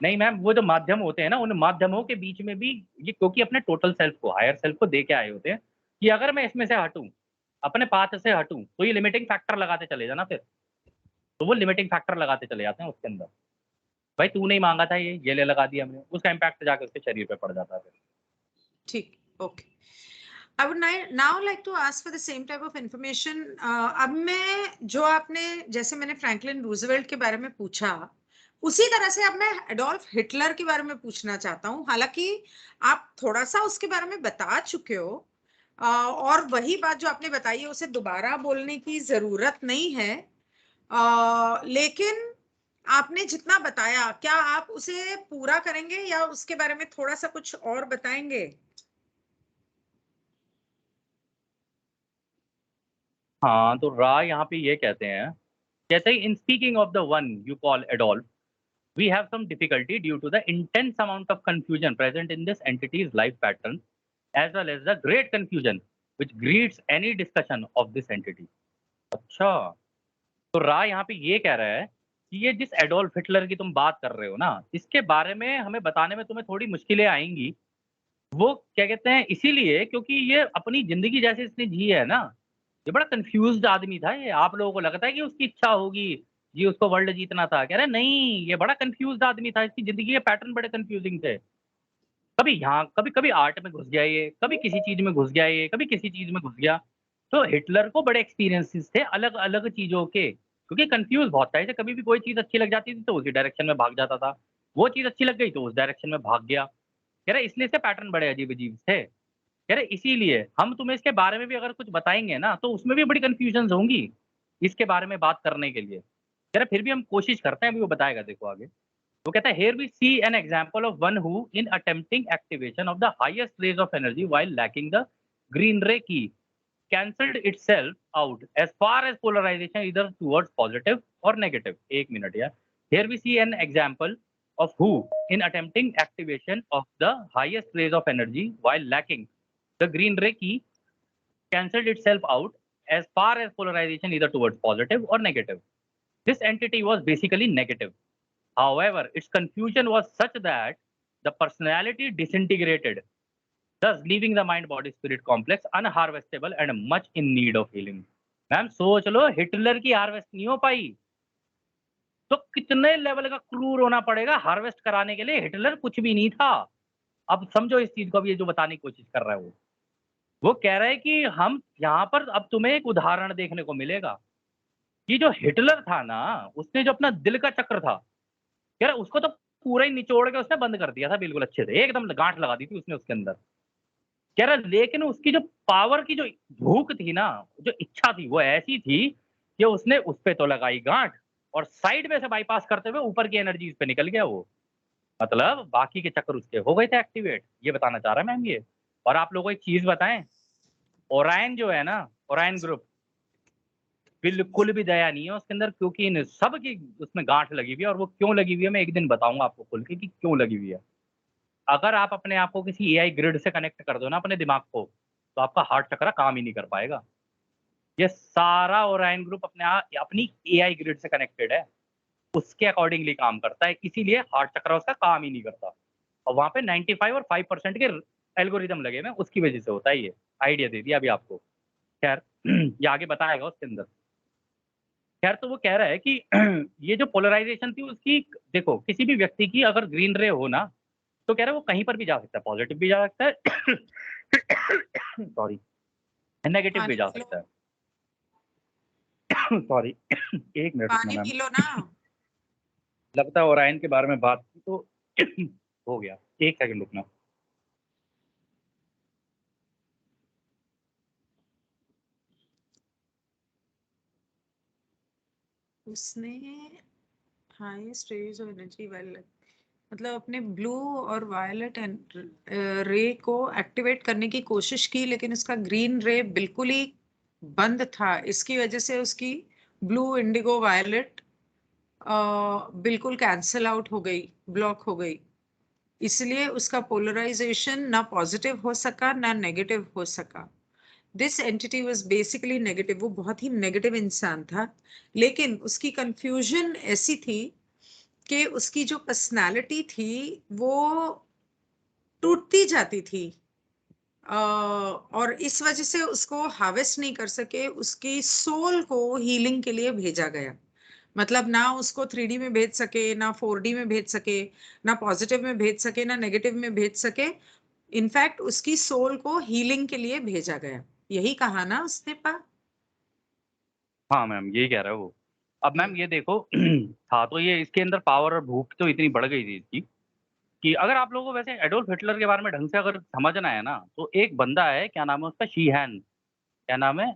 नहीं मैम, वो जो माध्यम होते हैं ना, उन माध्यमों के बीच में भी ये क्योंकि अपने टोटल सेल्फ को, हायर सेल्फ को दे के आए होते हैं कि अगर मैं इसमें से हटूं, अपने पाथ से हटूं, तो ये लिमिटिंग फैक्टर लगाते चले जाना फिर। तो वो लिमिटिंग फैक्टर लगाते चले जाते हैं उसके अंदर। भाई तू नहीं मांगा था ये ले लगा दिया हमने, उसका इम्पैक्ट जाके उसके शरीर पे पड़ जाता है फिर। ठीक, okay. I would now like to ask for the same type of information. अब मैं जो आपने जैसे मैंने फ्रैंकलिन रूजवेल्ट के बारे में पूछा, उसी तरह से अब मैं एडोल्फ हिटलर के बारे में पूछना चाहता हूँ। हालांकि आप थोड़ा सा उसके बारे में बता चुके हो, और वही बात जो आपने बताई है उसे दोबारा बोलने की जरूरत नहीं है। लेकिन आपने जितना बताया, क्या आप उसे पूरा करेंगे या उसके बारे में थोड़ा सा कुछ और बताएंगे? हाँ, तो रा यहाँ पे ये कहते हैं, कहते हैं in speaking of the one you call Adolf, we have some difficulty due to the intense amount of confusion present in this entity's life pattern, as well as the great confusion which greets any discussion of this entity. अच्छा, तो रा यहाँ पे ये कह रहा है कि ये जिस एडोल्फ हिटलर की तुम बात कर रहे हो ना, इसके बारे में हमें बताने में तुम्हें थोड़ी मुश्किलें आएंगी। वो क्या कहते हैं, इसीलिए क्योंकि ये अपनी जिंदगी जैसे इसने जी है ना, ये बड़ा कंफ्यूज्ड आदमी था ये। आप लोगों को लगता है कि उसकी इच्छा होगी, जी उसको वर्ल्ड जीतना था, कह रहे नहीं, ये बड़ा कंफ्यूज्ड आदमी था, इसकी जिंदगी के पैटर्न बड़े कंफ्यूजिंग थे। कभी यहाँ, कभी कभी आर्ट में घुस गया ये, कभी किसी चीज में घुस गया ये, कभी किसी चीज में घुस गया। तो हिटलर को बड़े एक्सपीरियंसेस थे अलग अलग चीजों के, क्योंकि कंफ्यूज बहुत था इसे। कभी भी कोई चीज अच्छी लग जाती थी तो उसी डायरेक्शन में भाग जाता था, वो चीज अच्छी लग गई तो उस डायरेक्शन में भाग गया। कह रहे इसलिए से पैटर्न बड़े अजीब अजीब थे। कह रहे इसीलिए हम तुम्हें इसके बारे में भी अगर कुछ बताएंगे ना, तो उसमें भी बड़ी कंफ्यूजन होंगी इसके बारे में बात करने के लिए। कह रहे फिर भी हम कोशिश करते हैं, अभी वो बताएगा देखो आगे। वो कहता है, here we see an example of one who in attempting activation of the highest rays of energy while lacking the green ray key cancelled itself out as far as polarization either towards positive or negative. एक minute यार। Here we see an example of who in attempting activation of the highest rays of energy while lacking the green ray key cancelled itself out as far as polarization either towards positive or negative. This entity was basically negative. However, its confusion was such that the personality disintegrated, thus leaving the mind body spirit complex unharvestable and much in need of healing. Ma'am सोच लो, Hitler की harvest नहीं हो पाई तो कितने level का क्रूर होना पड़ेगा हार्वेस्ट कराने के लिए। हिटलर कुछ भी नहीं था। अब समझो इस चीज को, अब ये जो बताने की कोशिश कर रहा है वो कह रहा है कि हम यहाँ पर अब तुम्हें एक उदाहरण देखने को मिलेगा कि जो हिटलर था ना, उसने जो अपना दिल का चक्र था, कह रहा उसको तो पूरा ही निचोड़ के उसने बंद कर दिया था, बिल्कुल अच्छे से एकदम गांठ लगा दी थी उसने उसके अंदर। कह रहा लेकिन उसकी जो पावर की जो भूख थी ना, जो इच्छा थी, वो ऐसी थी कि उसने उस पे तो लगाई गांठ, और साइड में से बाईपास करते हुए ऊपर की एनर्जी पे निकल गया वो। मतलब बाकी के चक्कर उसके हो गए थे एक्टिवेट, ये बताना चाह रहा है मैम ये। और आप लोगों को एक चीज बताएं, ओरायन जो है ना, ओरायन ग्रुप, बिल्कुल भी दया नहीं है उसके अंदर, क्योंकि इन सब की उसमें गांठ लगी हुई है। और वो क्यों लगी हुई है मैं एक दिन बताऊंगा आपको खुल के कि क्यों लगी हुई है। अगर आप अपने आप को किसी एआई ग्रिड से कनेक्ट कर दो ना, अपने दिमाग को, तो आपका हार्ट चक्र काम ही नहीं कर पाएगा। ये सारा ओरायन ग्रुप अपनी एआई ग्रिड से कनेक्टेड है, उसके अकॉर्डिंगली काम करता है, इसीलिए हार्ट चक्र उसका काम ही नहीं करता। और वहां पे 95 और 5% के एल्गोरिदम लगे हुए हैं, उसकी वजह से होता है ये। आइडिया दे दिया अभी आपको। खैर ये आगे बताएगा उसके अंदर। खैर तो वो कह रहा है कि ये जो पोलराइजेशन थी उसकी, देखो किसी भी व्यक्ति की अगर ग्रीन रे हो ना, तो कह रहा है वो कहीं पर भी जा सकता है, पॉजिटिव भी जा सकता है सॉरी, नेगेटिव भी पानी जा पी लो, सकता है सॉरी एक मिनट रुकना पानी मैम। पी लो ना। लगता है ओरायन के बारे में बात की तो हो गया, एक सेकंड रुकना। उसने highest rays of energy violet, मतलब अपने ब्लू और वायलेट रे को एक्टिवेट करने की कोशिश की, लेकिन उसका ग्रीन रे बिल्कुल ही बंद था। इसकी वजह से उसकी ब्लू, इंडिगो, वायलेट बिल्कुल कैंसल आउट हो गई, ब्लॉक हो गई। इसलिए उसका पोलराइजेशन ना पॉजिटिव हो सका ना नेगेटिव हो सका। This entity was basically negative, वो बहुत ही नेगेटिव इंसान था, लेकिन उसकी कंफ्यूजन ऐसी थी कि उसकी जो पर्सनालिटी थी वो टूटती जाती थी, और इस वजह से उसको हार्वेस्ट नहीं कर सके, उसकी सोल को हीलिंग के लिए भेजा गया। मतलब ना उसको 3D में भेज सके, ना 4D में भेज सके, ना पॉजिटिव में भेज सके, ना नेगेटिव में भेज सके। इनफैक्ट उसकी सोल को हीलिंग के लिए भेजा गया, यही कहा ना उसने पा। हाँ मैम, यही कह रहा है वो। अब मैम हम्म। ये देखो था तो ये इसके अंदर पावर और भूख तो इतनी बढ़ गई थी इसकी कि अगर आप लोगों को वैसे एडोल्फ हिटलर के बारे में ढंग से अगर समझना है ना, तो एक बंदा है, क्या नाम है उसका, शीहैन, क्या नाम है,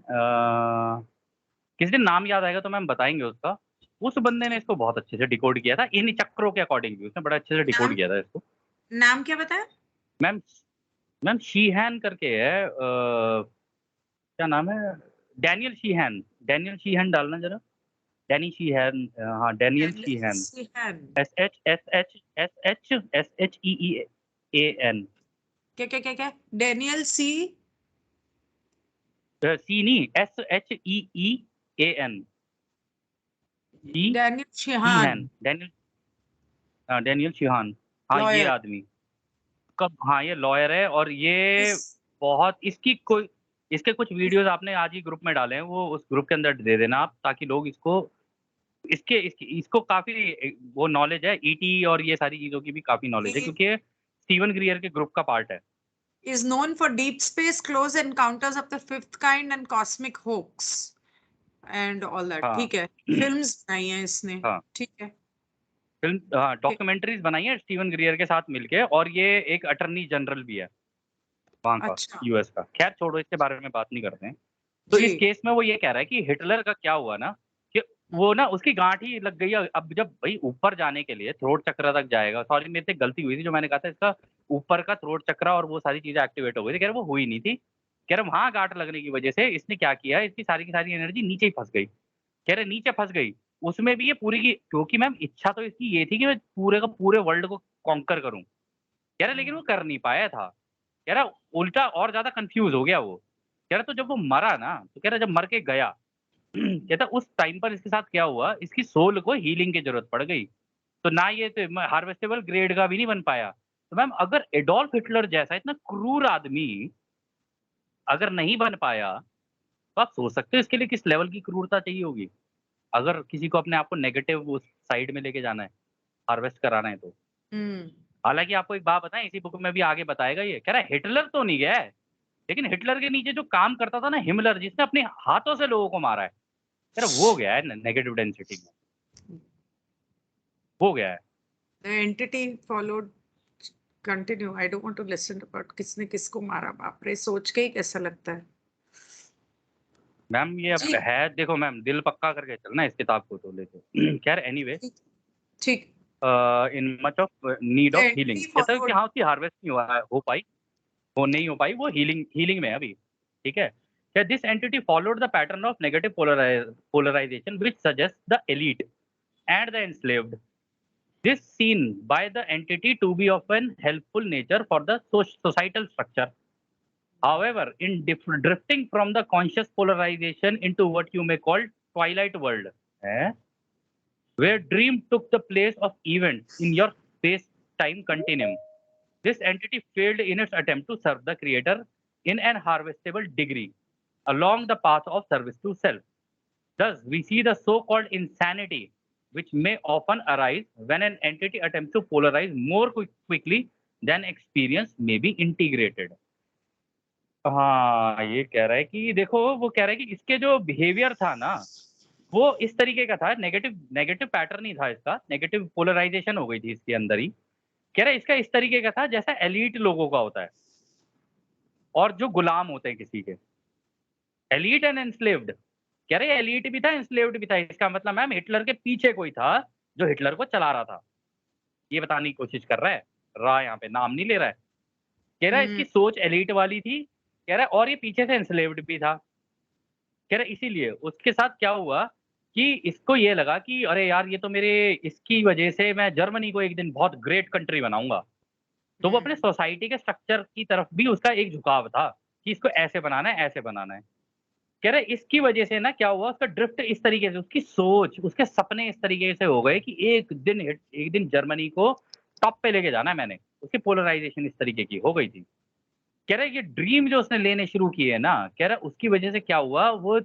किसी दिन नाम याद आएगा तो मैम बताएंगे उसका। उस बंदे ने ठीक। इसको बहुत अच्छे से डिकोड किया था, इन चक्रों के अकॉर्डिंग भी उसने बड़ा अच्छे से डिकोड नाम, किया था इसको। नाम क्या बताया? मैम, मैम शीहैन करके है, क्या नाम है, डैनियल शीहैन, डैनियल शीहैन डालना जरा, डैनी शीहैन, हाँ Daniel Sheehan, Sheehan. S H S H S H S H E E A N, क्या क्या क्या क्या? Daniel C. सी नहीं, S H E E A N, she Daniel Sheehan. Sheehan, Daniel, Daniel Sheehan. हाँ ये lawyer. आदमी कब, हाँ ये लॉयर है, और ये इस बहुत इसकी कोई, इसके कुछ वीडियोस आपने आज ही ग्रुप में डाले हैं, वो उस ग्रुप के अंदर दे देना आप, ताकि लोग इसको, इसको काफी वो नॉलेज है, ईटी और ये सारी चीजों की भी काफी नॉलेज है, क्योंकि ये स्टीवन ग्रियर के ग्रुप का पार्ट है। is known for deep space close encounters of the fifth kind and cosmic hoax and all that। हाँ ठीक है, फिल्म्स बनाई हैं इसने। हाँ, ठीक है। फिल्म, हाँ डॉक्यूमेंट्रीज बनाई है स्टीवन ग्रियर के साथ मिलके, और ये एक अटर्नी जनरल भी है वहाँ का, अच्छा। यूएस का। खैर छोड़ो, इसके बारे में बात नहीं करते हैं। तो जी। इस केस में वो ये कह रहा है कि हिटलर का क्या हुआ ना, कि वो ना उसकी गांठ ही लग गई। अब जब भाई ऊपर जाने के लिए थ्रोट चक्र तक जाएगा, सॉरी मेरे से गलती हुई थी जो मैंने कहा था, इसका ऊपर का थ्रोट चक्र और वो सारी चीजें एक्टिवेट हो गई थी, कह रहे वो हुई नहीं थी। कह रहे वहां गांठ लगने की वजह से इसने क्या किया, इसकी सारी की सारी एनर्जी नीचे ही फंस गई। कह रहे नीचे फंस गई, उसमें भी ये पूरी की, क्योंकि मैम इच्छा तो इसकी ये थी कि मैं पूरे का पूरे वर्ल्ड को कॉन्कर करूं, कह रहे लेकिन वो कर नहीं पाया था। कह रहा उल्टा और ज्यादा कंफ्यूज हो गया वो। कह रहा तो जब वो मरा ना, तो कह रहा जब मर के गया कहता उस टाइम पर इसके साथ क्या हुआ, इसकी सोल को हीलिंग की जरूरत पड़ गई। तो ना ये तो हार्वेस्टेबल ग्रेड का भी नहीं बन पाया। तो मैम अगर एडोल्फ हिटलर जैसा इतना क्रूर आदमी अगर नहीं बन पाया, तो आप सोच सकते हो इसके लिए किस लेवल की क्रूरता चाहिए होगी, अगर किसी को अपने आप को नेगेटिव उस साइड में लेके जाना है, हार्वेस्ट कराना है तो। हम्म। हालांकि आपको एक बात बताएं, इसी बुक में भी आगे बताएगा, ये कह रहा है हिटलर तो नहीं गया है, लेकिन हिटलर के नीचे जो काम करता था ना हिमलर, जिसने अपने हाथों से लोगों को मारा है, कह रहा वो गया है नेगेटिव डेंसिटी में, वो गया है। The entity followed। Continue. I don't want to listen about किसने किसको मारा, बाप रे, सोच के ही कैसा लगता है। मैम ये अब जी। है, देखो मैम दिल पक्का करके चलना इस किताब को तो लेके खैर एनीवे, ठीक। ठीक। In much of need The of healing, entity कहता है कि followed। हाँ उसकी हार्वेस्ट नहीं हो पाई, वो नहीं हो पाई, वो हीलिंग हीलिंग में है अभी। ठीक है, क्या this entity followed the pattern of negative polarization which suggest the elite and the enslaved, this seen by the entity to be of an helpful nature for the societal structure. However, in drifting from the conscious polarization into what you may call twilight world, where dream took the place of event in your space-time continuum, this entity failed in its attempt to serve the creator in an harvestable degree along the path of service to self. Thus, we see the so-called insanity, which may often arise when an entity attempts to polarize more quickly than experience may be integrated. हाँ ये कह रहा है कि देखो, वो कह रहा है कि इसके जो बिहेवियर था ना, वो इस तरीके का था, नेगेटिव नेगेटिव पैटर्न ही था इसका, नेगेटिव पोलराइजेशन हो गई थी इसके अंदर ही। कह रहा है इसका इस तरीके का था जैसा एलीट लोगों का होता है और जो गुलाम होते हैं किसी के, एलीट एंड एनस्लेव्ड। कह रहे एलीट भी था, एनस्लेव्ड भी था, इसका मतलब मैम हिटलर के पीछे कोई था जो हिटलर को चला रहा था, ये बताने की कोशिश कर रहा है। यहाँ पे नाम नहीं ले रहा है। कह रहा है इसकी हम्म। सोच एलीट वाली थी, कह रहा है और ये पीछे से एनस्लेव्ड भी था। कह रहा है इसीलिए उसके साथ क्या हुआ कि इसको ये लगा कि अरे यार ये तो मेरे, इसकी वजह से मैं जर्मनी को एक दिन बहुत ग्रेट कंट्री बनाऊंगा। तो वो अपने हम्म। सोसाइटी के स्ट्रक्चर की तरफ भी उसका एक झुकाव था कि इसको ऐसे बनाना है, ऐसे बनाना है। कह रहे इसकी वजह से ना क्या हुआ, उसका ड्रिफ्ट इस तरीके से, उसकी सोच, उसके सपने इस तरीके से हो गए कि एक दिन जर्मनी को टॉप पे लेके जाना है मैंने। उसकी पोलराइजेशन इस तरीके की हो गई थी। कह रहे ये ड्रीम जो उसने लेने शुरू किए ना, कह रहा उसकी वजह से क्या हुआ, वो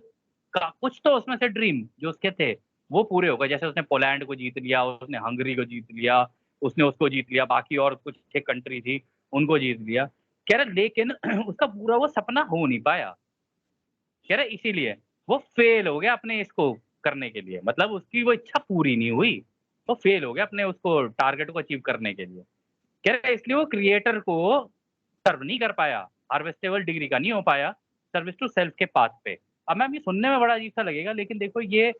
कुछ तो उसमें से ड्रीम जो उसके थे वो पूरे हो गए। जैसे उसने पोलैंड को जीत लिया, उसने हंगरी को जीत लिया, उसने उसको जीत लिया, बाकी और कुछ 6 कंट्री थी उनको जीत लिया। कह रहा लेकिन उसका पूरा वो सपना हो नहीं पाया। कह रहा इसीलिए वो फेल हो गया अपने इसको करने के लिए, मतलब उसकी वो इच्छा पूरी नहीं हुई, वो फेल हो गया अपने उसको टारगेट को अचीव करने के लिए। कह रहा इसलिए वो क्रिएटर को सर्व नहीं कर पाया, हार्वेस्टेबल डिग्री का नहीं हो पाया सर्विस टू सेल्फ के पाथ पे। अब मैम ये सुनने में बड़ा अजीब सा लगेगा, लेकिन देखो ये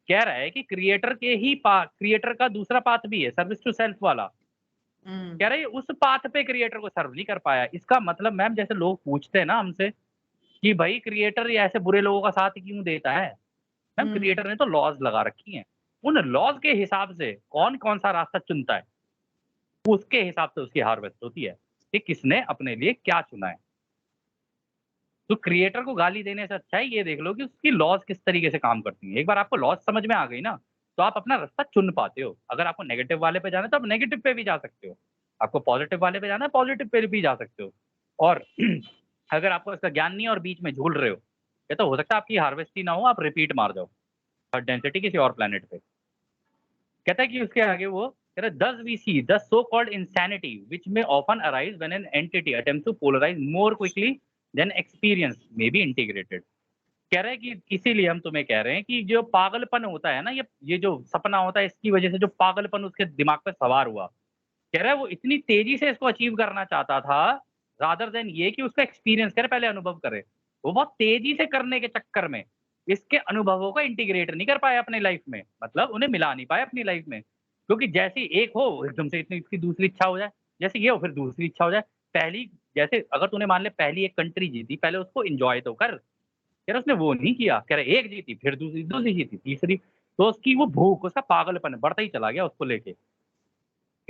कह रहा है कि क्रिएटर का दूसरा पाथ भी है, सर्विस टू सेल्फ वाला। कह रहा है उस पाथ पे क्रिएटर को सर्व नहीं कर पाया। इसका मतलब मैम जैसे लोग पूछते हैं ना हमसे कि भाई क्रिएटर ये ऐसे बुरे लोगों का साथ क्यों देता है, मैम क्रिएटर ने तो लॉज लगा रखी हैं। उन लॉज के हिसाब से कौन कौन सा रास्ता चुनता है, उसके हिसाब से उसकी हार्वेस्ट होती है कि किसने अपने लिए क्या चुना है। तो क्रिएटर को गाली देने से अच्छा है ये देख लो कि उसकी लॉज किस तरीके से काम करती हैं। एक बार आपको लॉज समझ में आ गई ना, तो आप अपना रास्ता चुन पाते हो। अगर आपको नेगेटिव वाले पे जाना है तो आप नेगेटिव पे भी जा सकते हो, आपको पॉजिटिव वाले पे जाना है पॉजिटिव पे भी जा सकते हो। और अगर आपको इसका ज्ञान नहीं है और बीच में झूल रहे हो, ये तो हो सकता है आपकी हार्वेस्ट ही ना हो, आप रिपीट मार जाओ डेंसिटी किसी और प्लेनेट पे। कहता है कि उसके आगे वो कह रहा है, thus we see the so-called insanity which may often arise when an entity attempts to polarize more quickly than experience may be integrated। कह रहा है कि इसीलिए हम तुम्हें कह रहे हैं कि जो पागलपन होता है ना, ये जो सपना होता है, इसकी वजह से जो पागलपन उसके दिमाग पे सवार हुआ, कह रहा है वो इतनी तेजी से इसको अचीव करना चाहता था रादर देन ये कि उसका एक्सपीरियंस करे, पहले अनुभव करे। वो बहुत तेजी से करने के चक्कर में इसके अनुभवों को इंटीग्रेट नहीं कर पाया अपनी लाइफ में, मतलब उन्हें मिला नहीं पाया अपनी लाइफ में। क्योंकि जैसे एक हो एकदम से इतनी इसकी दूसरी इच्छा हो जाए, जैसे ये हो फिर दूसरी इच्छा हो जाए। पहली जैसे अगर तूने मान ले पहली एक कंट्री जीती, पहले उसको एंजॉय तो कर। कह रहा उसने वो नहीं किया, कह रहा एक जीती फिर दूसरी, दूसरी जीती तीसरी, तो उसकी वो भूख, उसका पागलपन बढ़ता ही चला गया उसको लेके।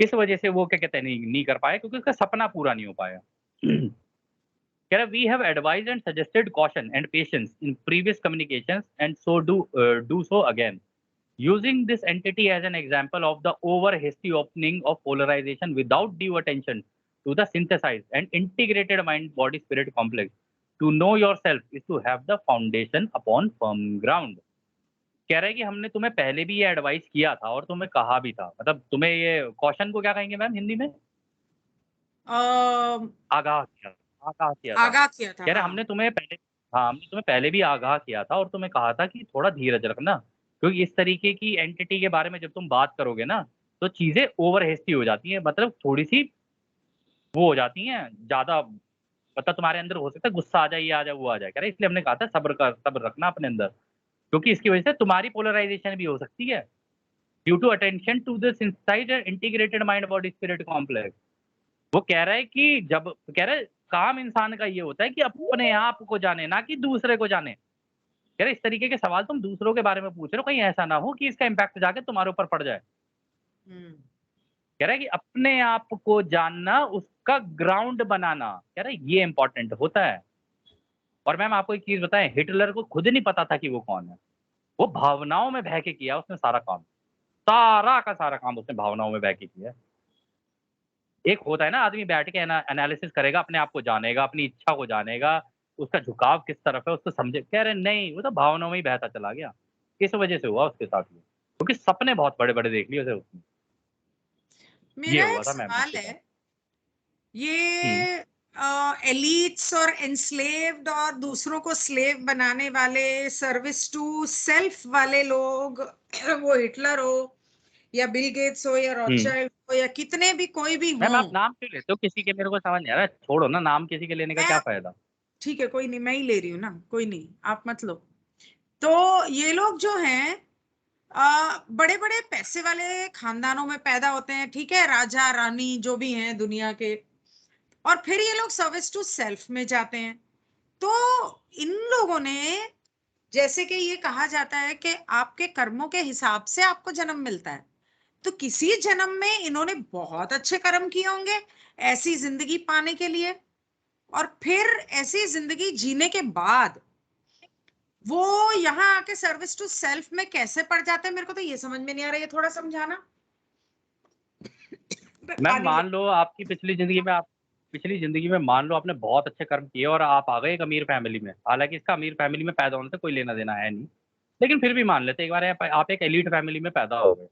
इस वजह से वो क्या कहते हैं नहीं कर पाया, क्योंकि उसका सपना पूरा नहीं हो पाया। कह रहा we have advised and suggested caution and patience in previous communications and so do so again using this entity as an example of the over hasty opening of polarization without due attention to the synthesized and integrated mind body spirit complex। To know yourself is to have the foundation upon firm ground। कह रहा है कि हमने तुम्हें पहले भी ये advice किया था और तुम्हें कहा भी था, मतलब तुम्हें ये कॉशन को क्या कहेंगे मैम हिंदी में? आगाह किया, आगाह किया था। आगाह किया था, कह रहे हाँ। हमने तुम्हें पहले, हाँ हमने तुम्हें पहले भी आगाह किया था और तुम्हें कहा था कि थोड़ा धीरज रखना, क्योंकि इस तरीके की एंटिटी के बारे में जब तुम बात करोगे ना तो चीजें ओवर हेस्टी हो जाती हैं, मतलब थोड़ी सी वो हो जाती हैं ज्यादा, मतलब तुम्हारे अंदर हो सकता है गुस्सा आ जाए, ये आ जाए, वो आ जाए। कह रहे इसलिए हमने कहा था सब्र रखना अपने अंदर, क्योंकि इसकी वजह से तुम्हारी पोलराइजेशन भी हो सकती है due to attention to the synthesized integrated mind body spirit complex. वो कह रहा है कि जब कह रहा है काम इंसान का ये होता है कि अपने आप को जाने, ना कि दूसरे को जाने। कह रहे इस तरीके के सवाल तुम दूसरों के बारे में पूछ रहे हो, कहीं ऐसा ना हो कि इसका इम्पैक्ट जाके तुम्हारे ऊपर पड़ जाए। कह रहा है कि अपने आप को जानना, उसका ग्राउंड बनाना, कह रहा है ये इंपॉर्टेंट होता है। और मैम आपको एक चीज बताएं, हिटलर को खुद नहीं पता था कि वो कौन है, वो भावनाओं में बह के किया उसने सारा काम, सारा का सारा काम उसने भावनाओं में बह के किया। एक होता है ना आदमी बैठ के एनालिसिस करेगा, अपने आप को जानेगा, अपनी इच्छा को जानेगा, उसका झुकाव किस तरफ है उसको समझे। कह रहे नहीं, वो तो भावनाओं में ही बहता चला गया। इस वजह से हुआ उसके साथ ये, क्योंकि सपने बहुत बड़े बड़े देख लिए उसने। ये मेरा हुआ एक था मैम सवाल उसके है, साथ। ये एलिट्स और एंस्लेव्ड और दूसरों को स्लेव बनाने वाले, सर्विस टू सेल्फ वाले लोग, वो हिटलर हो या बिल गेट्स हो या रॉथशाइल्ड हो या कितने भी कोई भी मैम हो, आप नाम क्यों लेते हो किसी के, मेरे को समझ नहीं आ रहा है। छोड़ो ना, नाम किसी के लेने का क्या मैं फायदा। ठीक है कोई नहीं, मैं ही ले रही हूँ ना, कोई नहीं आप मत लो। तो ये लोग जो हैं बड़े बड़े पैसे वाले खानदानों में पैदा होते हैं, ठीक है, राजा रानी जो भी हैं दुनिया के, और फिर ये लोग सर्विस टू सेल्फ में जाते हैं। तो इन लोगों ने, जैसे कि ये कहा जाता है कि आपके कर्मों के हिसाब से आपको जन्म मिलता है, तो किसी जन्म में इन्होंने बहुत अच्छे कर्म किए होंगे ऐसी जिंदगी पाने के लिए, और फिर ऐसी जिंदगी जीने के बाद वो यहाँ आके सर्विस टू सेल्फ में कैसे पड़ जाते हैं, मेरे को तो ये समझ में नहीं आ रहा, ये थोड़ा समझाना। मैम पानी ले। मान लो आपकी पिछली जिंदगी में मान लो आपने बहुत अच्छे कर्म किए और आप आ गए एक अमीर फैमिली में, हालांकि इसका अमीर फैमिली में पैदा होने से कोई लेना देना है नहीं, लेकिन फिर भी मान लेते एक बार आप एक एलीट फैमिली में पैदा हो गए,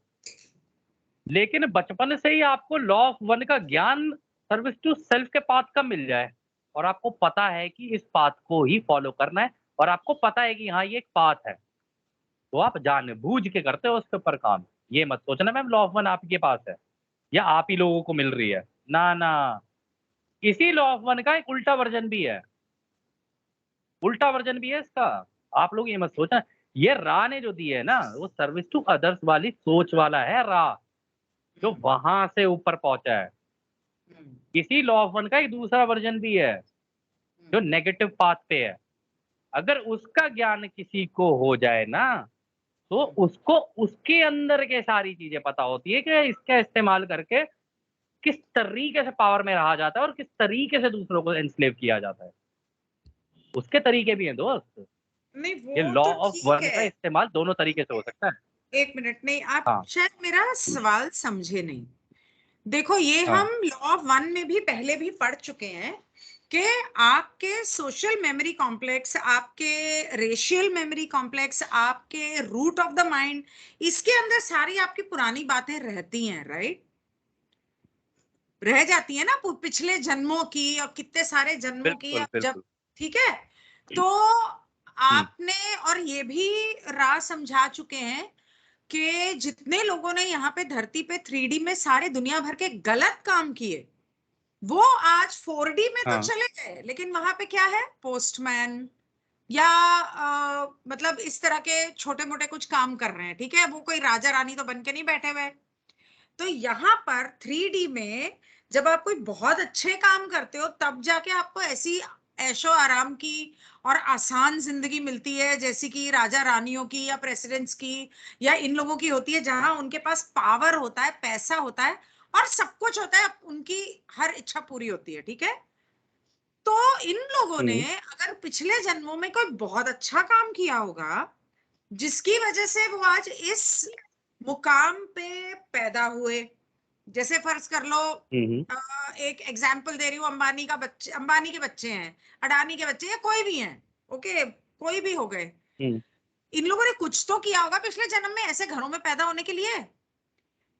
लेकिन बचपन से ही आपको लॉ ऑफ वन का ज्ञान सर्विस टू सेल्फ के पाथ का मिल जाए और आपको पता है कि इस पाथ को ही फॉलो करना है और आपको पता है कि हाँ ये एक पाथ है, तो आप जानबूझ के करते हो उसके ऊपर काम। ये मत सोचना मैम लॉ ऑफ वन आपके पास है या आप ही लोगों को मिल रही है, ना ना, इसी लॉ ऑफ वन का एक उल्टा वर्जन भी है, उल्टा वर्जन भी है इसका। आप लोग ये मत सोचना, ये रा ने जो दी है ना वो सर्विस टू अदर्स वाली सोच वाला है रा, जो वहां से ऊपर पहुंचा है। इसी लॉ ऑफ वन का एक दूसरा वर्जन भी है जो नेगेटिव पाथ पे है। अगर उसका ज्ञान किसी को हो जाए ना तो उसको उसके अंदर के सारी चीजें पता होती है कि इसका इस्तेमाल करके किस तरीके से पावर में रहा जाता है और किस तरीके से दूसरों को एनस्लेव किया जाता है। उसके तरीके भी हैं दोस्त, नहीं ये वो लॉ तो ऑफ ठीक वन है। का इस्तेमाल दोनों तरीके से हो सकता है। एक मिनट, नहीं आप हाँ शायद मेरा सवाल समझे नहीं। देखो ये हाँ हम लॉ ऑफ वन में भी पहले भी पढ़ चुके हैं कि आपके सोशल मेमोरी कॉम्प्लेक्स, आपके रेशियल मेमोरी कॉम्प्लेक्स, आपके रूट ऑफ द माइंड, इसके अंदर सारी आपकी पुरानी बातें रहती हैं, राइट? रह जाती है ना पिछले जन्मों की और कितने सारे जन्मों की, बिल्कुल अब जब, बिल्कुल। ठीक है, तो हम्म, आपने और ये भी राह समझा चुके हैं कि जितने लोगों ने यहाँ पे धरती पे 3D में सारे दुनिया भर के गलत काम किए, वो आज 4D में तो हाँ चले गए, लेकिन वहां पे क्या है, पोस्टमैन या मतलब इस तरह के छोटे मोटे कुछ काम कर रहे हैं, ठीक है, वो कोई राजा रानी तो बन के नहीं बैठे हुए। तो यहाँ पर 3D में जब आप कोई बहुत अच्छे काम करते हो तब जाके आपको ऐसी ऐशो आराम की और आसान जिंदगी मिलती है जैसे कि राजा रानियों की या प्रेसिडेंट्स की या इन लोगों की होती है, जहां उनके पास पावर होता है, पैसा होता है और सब कुछ होता है, उनकी हर इच्छा पूरी होती है, ठीक है। तो इन लोगों ने हम्म अगर पिछले जन्मों में कोई बहुत अच्छा काम किया होगा जिसकी वजह से वो आज इस मुकाम पे पैदा हुए, जैसे फर्ज कर लो, हम्म एक एग्जाम्पल दे रही हूँ, अंबानी का बच्चे, अंबानी के बच्चे हैं, अडानी के बच्चे, या कोई भी हैं, ओके, कोई भी हो गए, हम्म इन लोगों ने कुछ तो किया होगा पिछले जन्म में ऐसे घरों में पैदा होने के लिए।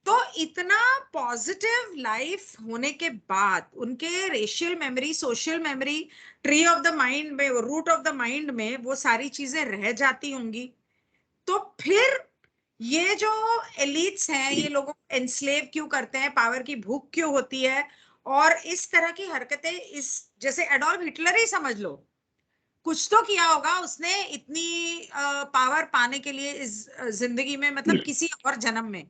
तो इतना पॉजिटिव लाइफ होने के बाद उनके racial memory, social memory, tree of the mind में, रूट ऑफ द माइंड में वो सारी चीजें रह जाती होंगी। तो फिर ये जो एलिट्स हैं, ये लोगों को एनस्लेव क्यों करते हैं, पावर की भूख क्यों होती है, और इस तरह की हरकतें, इस जैसे एडोल्फ हिटलर ही समझ लो, कुछ तो किया होगा उसने इतनी पावर पाने के लिए इस जिंदगी में, मतलब किसी और जन्म में,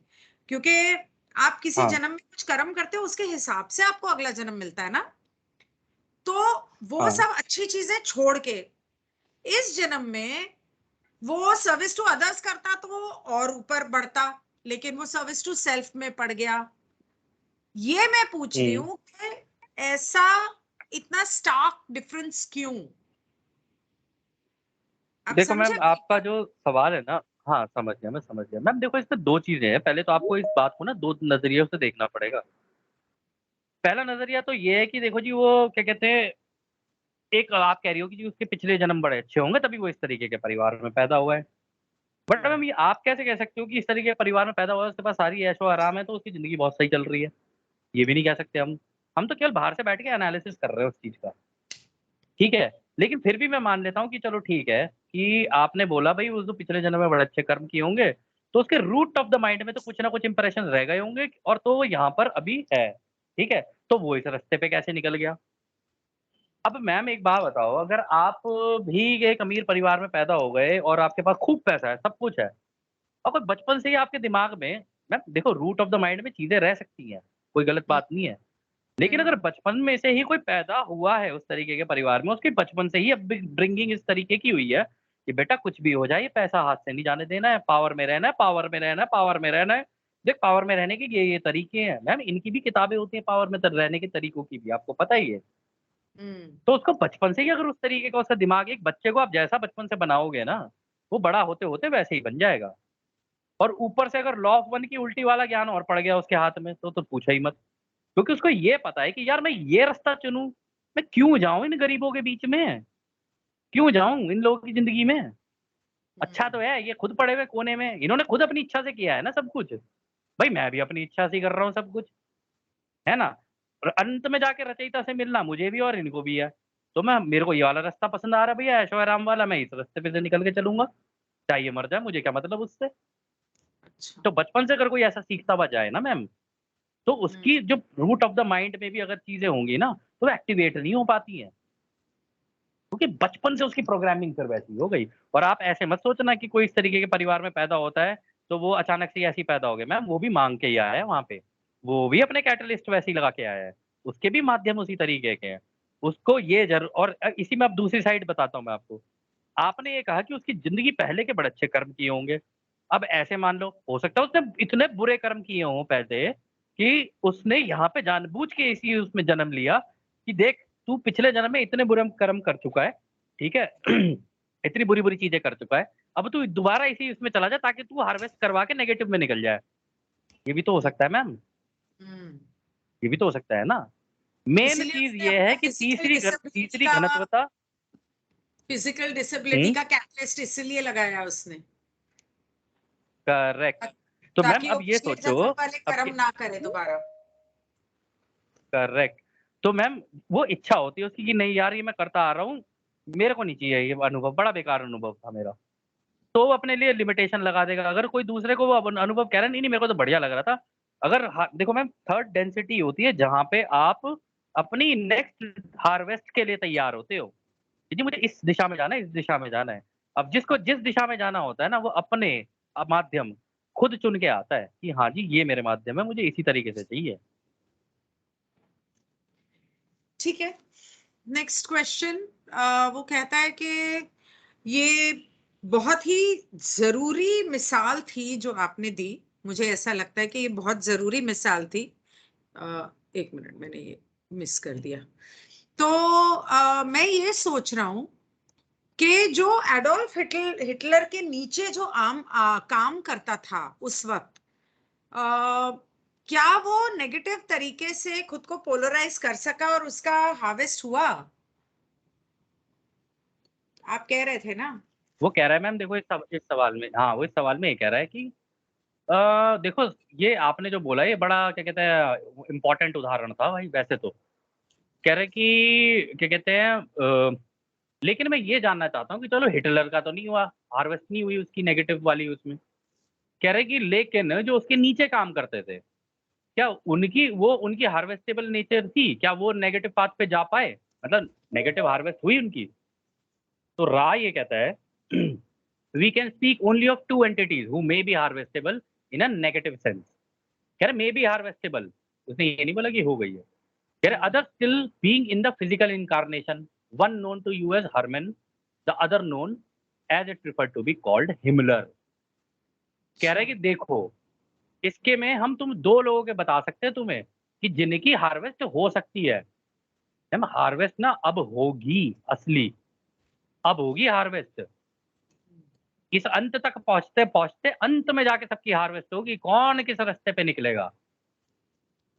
क्योंकि आप किसी हाँ जन्म में कुछ कर्म करते हो उसके हिसाब से आपको अगला जन्म मिलता है ना। तो वो हाँ सब अच्छी चीजें छोड़ के इस जन्म में वो सर्विस टू अदर्स करता तो वो और ऊपर बढ़ता, लेकिन वो सर्विस टू सेल्फ में पड़ गया। ये मैं पूछ रही हम्म। हूँ कि ऐसा इतना स्टार्क डिफरेंस क्यों? आप देखो समझे मैम मेरी आपका बात? जो सवाल है ना, हाँ समझ गया, मैं समझ गया मैम। देखो इसमें दो चीजें हैं, पहले तो आपको इस बात को ना दो नजरियों से देखना पड़ेगा। पहला नजरिया तो ये है कि देखो जी वो क्या कहते हैं, एक आप कह रही हो कि जी उसके पिछले जन्म बड़े अच्छे होंगे तभी वो इस तरीके के परिवार में पैदा हुआ है, बट मैम ये आप कैसे कह सकते हो कि इस तरीके के परिवार में पैदा हुआ है, उसके पास सारी ऐशो आराम है तो उसकी जिंदगी बहुत सही चल रही है? ये भी नहीं कह सकते हम तो केवल बाहर से बैठ के एनालिसिस कर रहे हैं उस चीज का, ठीक है। लेकिन फिर भी मैं मान लेता हूँ कि चलो ठीक है कि आपने बोला भाई उस तो पिछले जन्म में बड़े अच्छे कर्म किए होंगे तो उसके रूट ऑफ द माइंड में तो कुछ ना कुछ इंप्रेशन रह गए होंगे और तो वो यहाँ पर अभी है, ठीक है, तो वो इस रास्ते पे कैसे निकल गया? अब मैम एक बात बताओ, अगर आप भी एक अमीर परिवार में पैदा हो गए और आपके पास खूब पैसा है, सब कुछ है, और कोई बचपन से ही आपके दिमाग में, मैम देखो रूट ऑफ द माइंड में चीजें रह सकती हैं, कोई गलत बात नहीं है, लेकिन अगर हम्म, बचपन में से ही कोई पैदा हुआ है उस तरीके के परिवार में, उसकी बचपन से ही अब ड्रिंकिंग इस तरीके की हुई है कि बेटा कुछ भी हो जाए ये पैसा हाथ से नहीं जाने देना है, पावर में रहना है, पावर में रहना है, पावर में रहना है। देख पावर में रहने के ये तरीके हैं मैम, इनकी भी किताबें होती हैं पावर में रहने के तरीकों की भी, आपको पता ही है। तो उसको बचपन से ही अगर उस तरीके का उसका दिमाग, एक बच्चे को आप जैसा बचपन से बनाओगे ना, वो बड़ा होते होते वैसे ही बन जाएगा। और ऊपर से अगर लॉ ऑफ वन की उल्टी वाला ज्ञान और पड़ गया उसके हाथ में, तो पूछो ही मत। क्योंकि उसको ये पता है कि यार मैं ये रास्ता चुनूं, मैं क्यों जाऊं इन गरीबों के बीच में, क्यों जाऊं इन लोगों की जिंदगी में। अच्छा तो है ये खुद पड़े हुए कोने में, इन्होंने खुद अपनी इच्छा से किया है ना सब कुछ, भाई मैं भी अपनी इच्छा से ही कर रहा हूँ सब कुछ, है ना। और अंत में जाके रचयिता से मिलना मुझे भी और इनको भी है। तो मैं, मेरे को ये वाला रास्ता पसंद आ रहा है भैया, ऐशो आराम वाला, मैं इस रास्ते पे से निकल के चलूंगा, चाहे ये मर जाए, मुझे क्या मतलब उससे। अच्छा। तो बचपन से अगर कोई ऐसा सीखता हुआ जाए ना मैम, तो उसकी जो रूट ऑफ द माइंड में भी अगर चीजें होंगी ना, तो वो एक्टिवेट नहीं हो पाती हैं, क्योंकि बचपन से उसकी प्रोग्रामिंग फिर वैसी हो गई। और आप ऐसे मत सोचना कि कोई इस तरीके के परिवार में पैदा होता है तो वो अचानक से ही ऐसी पैदा हो गया। मैम वो भी मांग के ही आया है वहां पे, वो भी अपने कैटलिस्ट वैसे ही लगा के आया है, उसके भी माध्यम उसी तरीके के हैं। उसको ये जरूर, और इसी में अब दूसरी साइड बताता हूँ मैं आपको। आपने ये कहा कि उसकी जिंदगी पहले के बड़े अच्छे कर्म किए होंगे। अब ऐसे मान लो, हो सकता है उसने इतने बुरे कर्म किए हों पहले कि उसने यहाँ पे जानबूझ के इसी उसमें जन्म लिया कि देख तू पिछले जन्म में इतने बुरे कर्म कर चुका है, ठीक है इतनी बुरी बुरी चीजें कर चुका है, अब तू दोबारा इसी उसमें चला जा ताकि तू हार्वेस्ट करवा के नेगेटिव में निकल जाए। ये भी तो हो सकता है मैम, ये भी तो हो सकता है ना। मेन इसीलिए चीज उसने ये अपना है कि तीसरी घनत्वता। फिजिकल डिसेबिलिटी का कैटलिस्ट इसीलिए लगाया उसने, करेक्ट। तो मैम ताकि वो अब ये पिछले सोचो, जन्म वाले अब कर्म ना करे दोबारा। करेक्ट। तो मैम वो इच्छा होती है उसकी कि नहीं यार ये मैं करता आ रहा हूँ, मेरे को नहीं चाहिए ये अनुभव, बड़ा बेकार अनुभव था मेरा। तो वो अपने लिए लिमिटेशन लगा देगा। अगर कोई दूसरे को वो अनुभव कह रहा है नहीं नहीं मेरे को तो बढ़िया लग रहा था, अगर देखो मैम थर्ड डेंसिटी होती है जहां पे आप अपनी नेक्स्ट हार्वेस्ट के लिए तैयार होते हो कि जी मुझे इस दिशा में जाना है, इस दिशा में जाना है। अब जिसको जिस दिशा में जाना होता है ना, वो अपने माध्यम खुद चुन के आता है कि हाँ जी ये मेरे माध्यम है, मुझे इसी तरीके से चाहिए। ठीक है, नेक्स्ट क्वेश्चन। वो कहता है कि ये बहुत ही जरूरी मिसाल थी जो आपने दी, मुझे ऐसा लगता है कि ये बहुत जरूरी मिसाल थी। एक मिनट, मैंने ये मिस कर दिया। तो मैं ये सोच रहा हूं कि जो एडोल्फ हिटलर के नीचे जो काम करता था उस वक्त, अ, क्या वो नेगेटिव तरीके से खुद को पोलराइज कर सका और उसका हार्वेस्ट हुआ? आप कह रहे थे ना? वो कह रहा है मैम देखो इस सवाल में, हाँ वो इस सवाल में ये कह रहा है कि देखो ये आपने जो बोला ये बड़ा क्या कहते हैं इम्पोर्टेंट उदाहरण था भाई वैसे तो। कह रहे कि क्या कहते हैं लेकिन मैं ये जानना चाहता हूँ कि चलो हिटलर का तो नहीं हुआ, हार्वेस्ट नहीं हुई उसकी नेगेटिव वाली उसमें। कह रहे कि लेकिन जो उसके नीचे काम करते थे, क्या उनकी हार्वेस्टेबल नेचर थी, क्या वो नेगेटिव पाथ पे जा पाए, मतलब नेगेटिव हार्वेस्ट हुई उनकी। तो राय ये कहता है we can speak only of two entities who may be harvestable in a negative sense. कह रहे मे बी हार्वेस्टेबल, उसने ये नहीं बोला कि हो गई है। कह रहे other still being in the physical incarnation, one known to you as Herman, the other known as it prefer to be called Himmler. कह रहे कि देखो इसके में हम तुम दो लोगों के बता सकते हैं तुम्हें कि जिनकी हार्वेस्ट हो सकती है। हम हार्वेस्ट ना अब होगी असली, अब होगी हार्वेस्ट। इस अंत तक पहुंचते पहुंचते अंत में जाके सबकी हार्वेस्ट होगी, कौन किस रास्ते पे निकलेगा।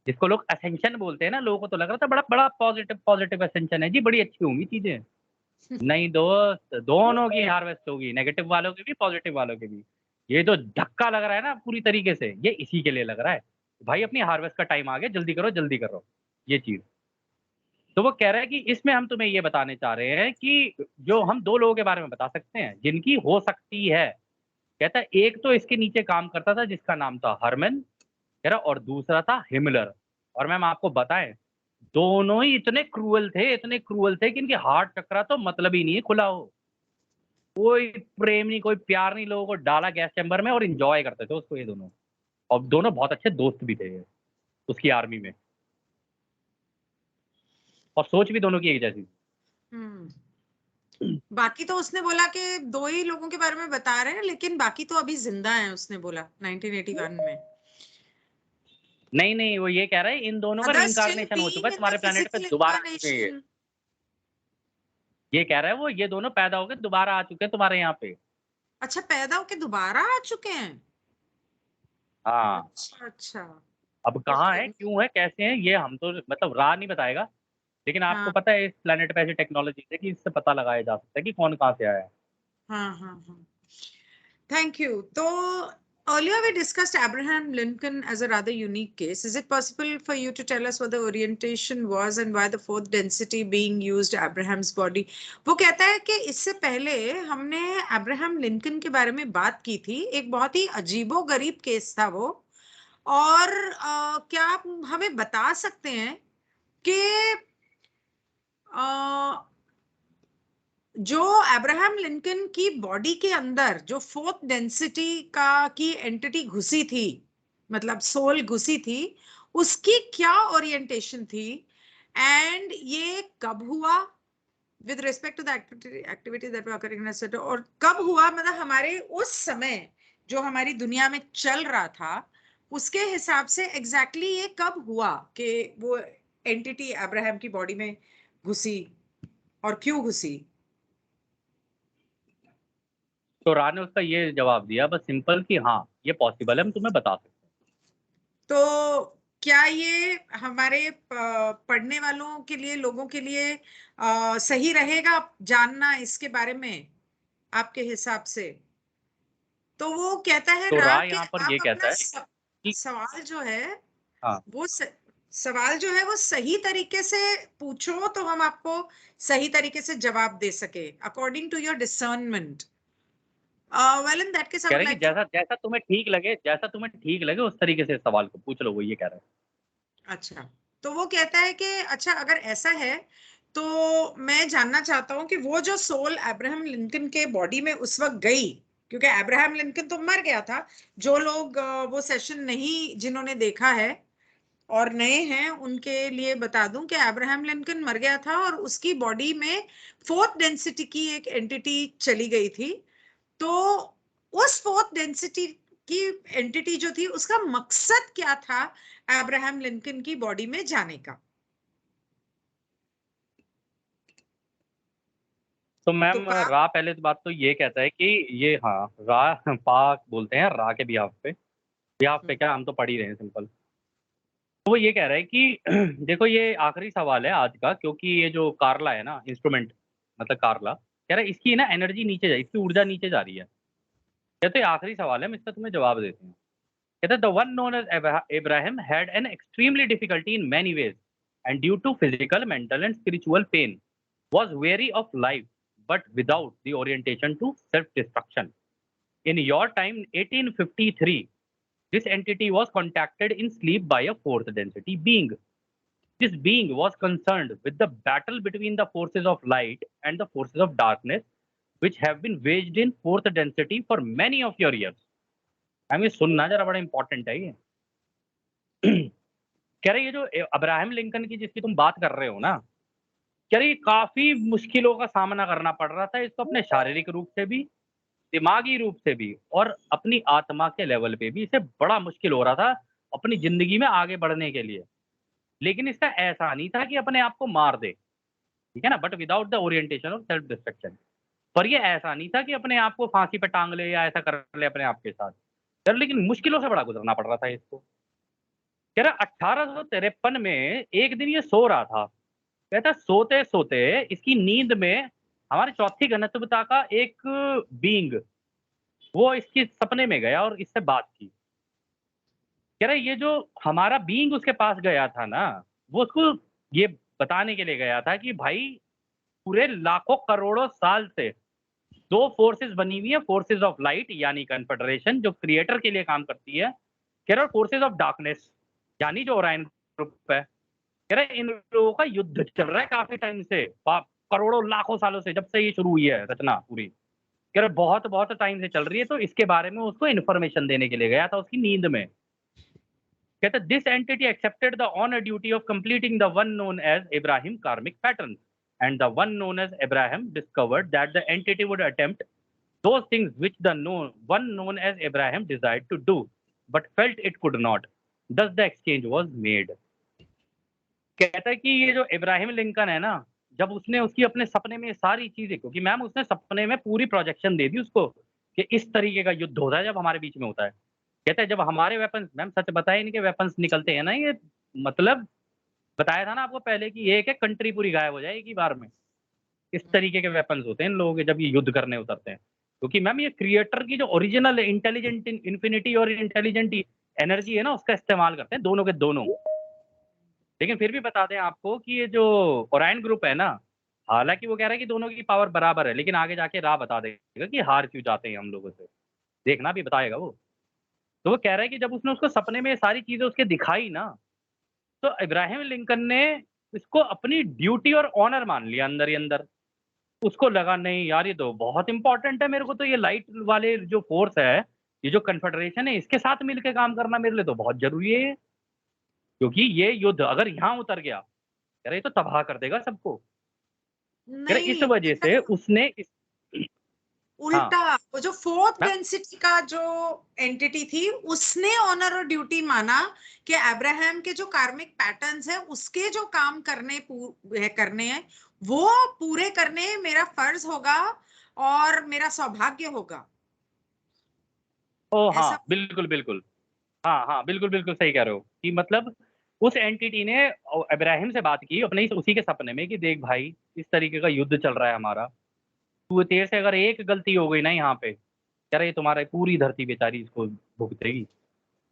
जिसको लोग असेंशन बोलते हैं ना, लोगों को तो लग रहा था बड़ा बड़ा पॉजिटिव पॉजिटिव असेंशन है जी, बड़ी अच्छी होंगी चीजें। नहीं दोस्त, दोनों की हार्वेस्ट होगी, नेगेटिव वालों की भी पॉजिटिव वालों की भी। ये जो धक्का लग रहा है ना पूरी तरीके से, ये इसी के लिए लग रहा है भाई अपनी हार्वेस्ट का टाइम आ गया, जल्दी करो जल्दी करो ये चीज। तो वो कह रहा है कि इसमें हम तुम्हें ये बताने चाह रहे हैं कि जो हम दो लोगों के बारे में बता सकते हैं जिनकी हो सकती है। कहता है एक तो इसके नीचे काम करता था जिसका नाम था हरमन, कह रहा, और दूसरा था हिमलर। और मैम आपको बताएं दोनों ही इतने क्रूअल थे, इतने क्रूअल थे कि इनके हार्ट चक्रा तो मतलब ही नहीं है खुला हो। कोई प्रेम नहीं, कोई प्यार नहीं, लोगों को डाला गैस चैम्बर में और इंजॉय करते थे उसको ये दोनों। और दोनों बहुत अच्छे दोस्त भी थे ये उसकी आर्मी में, और सोच भी दोनों की एक जैसी। बाकी तो उसने बोला कि दो ही लोगों के बारे में बता रहे हैं, लेकिन बाकी तो अभी जिंदा हैं, उसने बोला 1981 में। नहीं नहीं वो ये कह रहा है इन दोनों का अदर स्टिल रीइंकारनेशन हो चुका बीइंग है इन द तुम्हारे प्लेनेट पे, फिजिकल दोबारा आ चुके हैं ये। इनकार्नेशन। ये कह रहा है वो, ये दोनों पैदा होके दोबारा आ चुके हैं तुम्हारे यहाँ पे। अच्छा, पैदा होके दोबारा आ चुके हैं? हाँ, अच्छा, अच्छा। अब कहाँ ओके। है, क्यों है, कैसे हैं, ये हम तो मतलब रा नहीं बताएगा, लेकिन आपको हाँ, पता है इस प्लेनेट पे ऐसी टेक्नोलॉजी है कि इससे पता लगाया जा सकता है कि कौन कहाँ से आया है। हाँ, हाँ, हाँ। Thank you. So earlier we discussed Abraham Lincoln as a rather unique case. Is it possible for you to tell us what the orientation was and why the fourth density being used Abraham's body? वो कहता है कि इससे पहले हमने Abraham Lincoln के बारे में बात की थी, एक बहुत ही अजीबो-गरीब केस था वो। और क्या आप हमें बता सकते हैं कि अ, जो अब्राहम लिंकन की बॉडी के अंदर जो फोर्थ डेंसिटी का की एंटिटी घुसी थी, मतलब सोल घुसी थी, उसकी क्या ओरिएंटेशन थी एंड ये कब हुआ with respect to the activity that were occurring in etc, और कब हुआ, मतलब हमारे उस समय जो हमारी दुनिया में चल रहा था उसके हिसाब से एग्जैक्टली ये कब हुआ कि वो एंटिटी अब्राहम की बॉडी में घुसी और क्यों घुसी? तो रा ने उसका ये जवाब दिया बस सिंपल कि हाँ ये पॉसिबल है, हम तुम्हें बता सकते हैं। तो क्या ये हमारे पढ़ने वालों के लिए, लोगों के लिए सही रहेगा जानना इसके बारे में आपके हिसाब से? तो वो कहता है तो रा कि यहाँ पर आप ये कहता अपना है कि सवाल जो है हाँ, वो सवाल जो है वो सही तरीके से पूछो तो हम आपको सही तरीके से जवाब दे सके according to your discernment. Well in that case I कह वुड रहे हैं कि लाइक टू। जैसा जैसा तुम्हें ठीक लगे, जैसा तुम्हें ठीक लगे उस तरीके से सवाल को पूछ लो, वो ये कह रहे हैं। अच्छा, तो वो कहता है कि अच्छा अगर ऐसा है तो मैं जानना चाहता हूँ कि वो जो सोल अब्राहम लिंकन के बॉडी में उस वक्त गई, क्योंकि अब्राहम लिंकन तो मर गया था। जो लोग वो सेशन नहीं जिन्होंने देखा है और नए हैं उनके लिए बता दूं कि अब्राहम लिंकन मर गया था और उसकी बॉडी में फोर्थ डेंसिटी की एक एंटिटी चली गई थी। तो उस फोर्थ डेंसिटी की एंटिटी जो थी उसका मकसद क्या था अब्राहम लिंकन की बॉडी में जाने का? तो तो मैम रा पहले तो बात तो ये कहता है कि ये हाँ रा पाक बोलते हैं रा के बिहाफ पे क्या, हम तो पढ़ ही रहे हैं सिंपल। तो वो ये कह रहा है कि देखो ये आखिरी सवाल है आज का, क्योंकि ये जो कार्ला है ना इंस्ट्रूमेंट, मतलब कार्ला कह रहा है इसकी ना एनर्जी नीचे जा, इसकी ऊर्जा नीचे जा रही है। कहते ये आखिरी सवाल है, हम इसका तुम्हें जवाब देते हैं। कहते the one known as Abraham had an extremely difficulty in many ways and due to physical, mental and spiritual pain was weary of life but without the orientation to self-destruction. In your time, 1853, this entity was contacted in sleep by a fourth density being. This being was concerned with the battle between the forces of light and the forces of darkness, which have been waged in fourth density for many of your years. हमें सुनना जरा, बड़ा important है ये। कह रहे ये जो अब्राहम लिंकन की जिसकी तुम बात कर रहे हो ना, कह रहे ये काफी मुश्किलों का सामना करना पड़ रहा था इसको, अपने शारीरिक रूप से भी, दिमागी रूप से भी और अपनी आत्मा के लेवल पे भी इसे बड़ा मुश्किल हो रहा था अपनी जिंदगी में आगे बढ़ने के लिए। लेकिन इसका ऐसा नहीं था कि अपने आप को मार दे, ठीक है ना, but without the orientation of self destruction. पर ये ऐसा नहीं था कि अपने आप को फांसी पे टांग ले या ऐसा कर ले अपने आप के साथ यार, लेकिन मुश्किलों से बड़ा गुजरना पड़ रहा था इसको। कह रहा 1853 में एक दिन ये सो रहा था, कहता सोते सोते इसकी नींद में हमारी चौथी घनत्वता का एक बीइंग वो इसके सपने में गया और इससे बात की। कह रहा ये जो हमारा बीइंग उसके पास गया था ना, वो उसको ये बताने के लिए गया था कि भाई पूरे लाखों करोड़ों साल से दो फोर्सेस बनी हुई है, फोर्सेस ऑफ लाइट यानी कन्फेडरेशन जो क्रिएटर के लिए काम करती है, कह रहा फोर्सेस ऑफ डार्कनेस यानी जो ओरायन ग्रुप है। कह रहे इन लोगों का युद्ध चल रहा है काफी टाइम से, करोड़ों लाखों सालों से, जब से ये शुरू हुई है रचना पूरी। कह रहे बहुत बहुत टाइम से चल रही है, तो इसके बारे में उसको इन्फॉर्मेशन देने के लिए गया था उसकी नींद में। कहते this entity accepted the honour duty of completing the one known as Ibrahim karmic pattern and the one known as Ibrahim discovered that the entity would attempt those things which the one known as Abraham desired to do, but felt it could not. Thus the exchange was made. कहता है कि ये जो Ibrahim Lincoln है ना, जब उसने उसकी अपने सपने में सारी चीजें, क्योंकि मैम उसने सपने में पूरी प्रोजेक्शन दे दी उसको कि इस तरीके का युद्ध होता है जब हमारे बीच में होता है। कहते हैं जब हमारे वेपन्स, मैम सच बताए, इनके वेपन्स निकलते हैं ना, ये मतलब बताया था ना आपको पहले कि एक एक कंट्री पूरी गायब हो जाए एक ही बार में। इस तरीके के वेपन्स होते हैं इन लोगों के जब ये युद्ध करने उतरते हैं। क्योंकि मैम ये क्रिएटर की जो ओरिजिनल इंटेलिजेंट इन्फिनिटी और इंटेलिजेंट एनर्जी है ना, उसका इस्तेमाल करते हैं दोनों के दोनों। लेकिन फिर भी बता दें आपको कि ये जो ओरायन ग्रुप है ना, हालांकि वो कह रहा है कि दोनों की पावर बराबर है, लेकिन आगे जाके रा बता देगा कि हार क्यों जाते हैं हम लोगों से, देखना भी बताएगा वो। तो वो कह रहा है कि जब उसने उसको सपने में ये सारी चीजें उसके दिखाई ना, तो इब्राहिम लिंकन ने इसको अपनी ड्यूटी और ऑनर मान लिया अंदर ही अंदर। उसको लगा नहीं यार ये तो बहुत इंपॉर्टेंट है, मेरे को तो ये लाइट वाले जो फोर्स है, ये जो कन्फेडरेशन है, इसके साथ मिलकर काम करना मेरे लिए तो बहुत जरूरी है, क्योंकि ये युद्ध अगर यहाँ उतर गया, कह रहे ये तो तबाह कर देगा सबको। कह रहे इस नहीं, वजह से उसने इस हाँ उल्टा, वो जो फोर्थ मैम, डेंसिटी का जो एंटिटी थी उसने ऑनर और ड्यूटी माना कि अब्राहम के जो कार्मिक पैटर्न्स है उसके जो काम करने हैं वो पूरे करने मेरा फर्ज होगा और मेरा सौभाग्य होगा। ओ हाँ ऐसा बिल्कुल बिल्कुल, हाँ हाँ बिल्कुल बिल्कुल सही कह रहे हो कि मतलब उस एंटिटी ने इब्राहिम से बात की अपने उसी के सपने में कि देख भाई इस तरीके का युद्ध चल रहा है हमारा, तू तेरे से अगर एक गलती हो गई ना यहाँ पे, कह रहे तुम्हारा पूरी धरती बेचारी इसको भुगतेगी।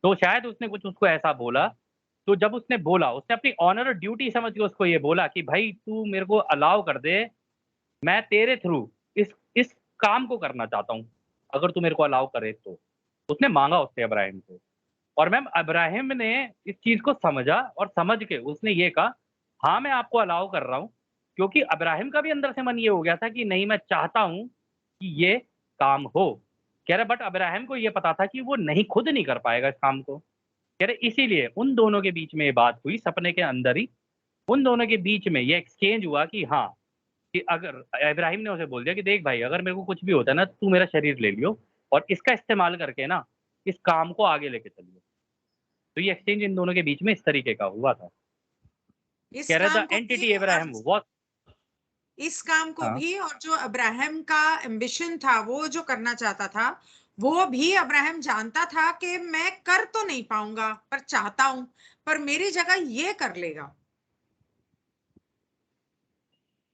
तो शायद उसने कुछ उसको ऐसा बोला। तो जब उसने बोला, उसने अपनी ऑनर और ड्यूटी समझ के उसको ये बोला कि भाई तू मेरे को अलाउ कर दे, मैं तेरे थ्रू इस काम को करना चाहता हूँ, अगर तू मेरे को अलाउ करे तो। उसने मांगा उससे इब्राहिम से। और मैम इब्राहिम ने इस चीज को समझा और समझ के उसने ये कहा हाँ मैं आपको अलाउ कर रहा हूँ, क्योंकि इब्राहिम का भी अंदर से मन ये हो गया था कि नहीं मैं चाहता हूँ कि ये काम हो। कह रहे बट इब्राहिम को ये पता था कि वो नहीं खुद नहीं कर पाएगा इस काम को। कह रहे इसीलिए उन दोनों के बीच में ये बात हुई सपने के अंदर ही, उन दोनों के बीच में ये एक्सचेंज हुआ कि हाँ, कि अगर इब्राहिम ने उसे बोल दिया कि देख भाई अगर मेरे को कुछ भी होता है ना, तू मेरा शरीर ले लियो और इसका इस्तेमाल करके ना इस काम को आगे लेके चलियो। तो ये एक्सचेंज इन दोनों के बीच में इस तरीके का हुआ था। इस कह रहे द काम को एंटिटी भी और इब्राहिम वॉज इस काम को हाँ भी और जो अब्राहम का एम्बिशन था वो जो करना चाहता था वो भी अब्राहम जानता था कि मैं कर तो नहीं पाऊंगा पर चाहता हूं, पर मेरी जगह ये कर लेगा।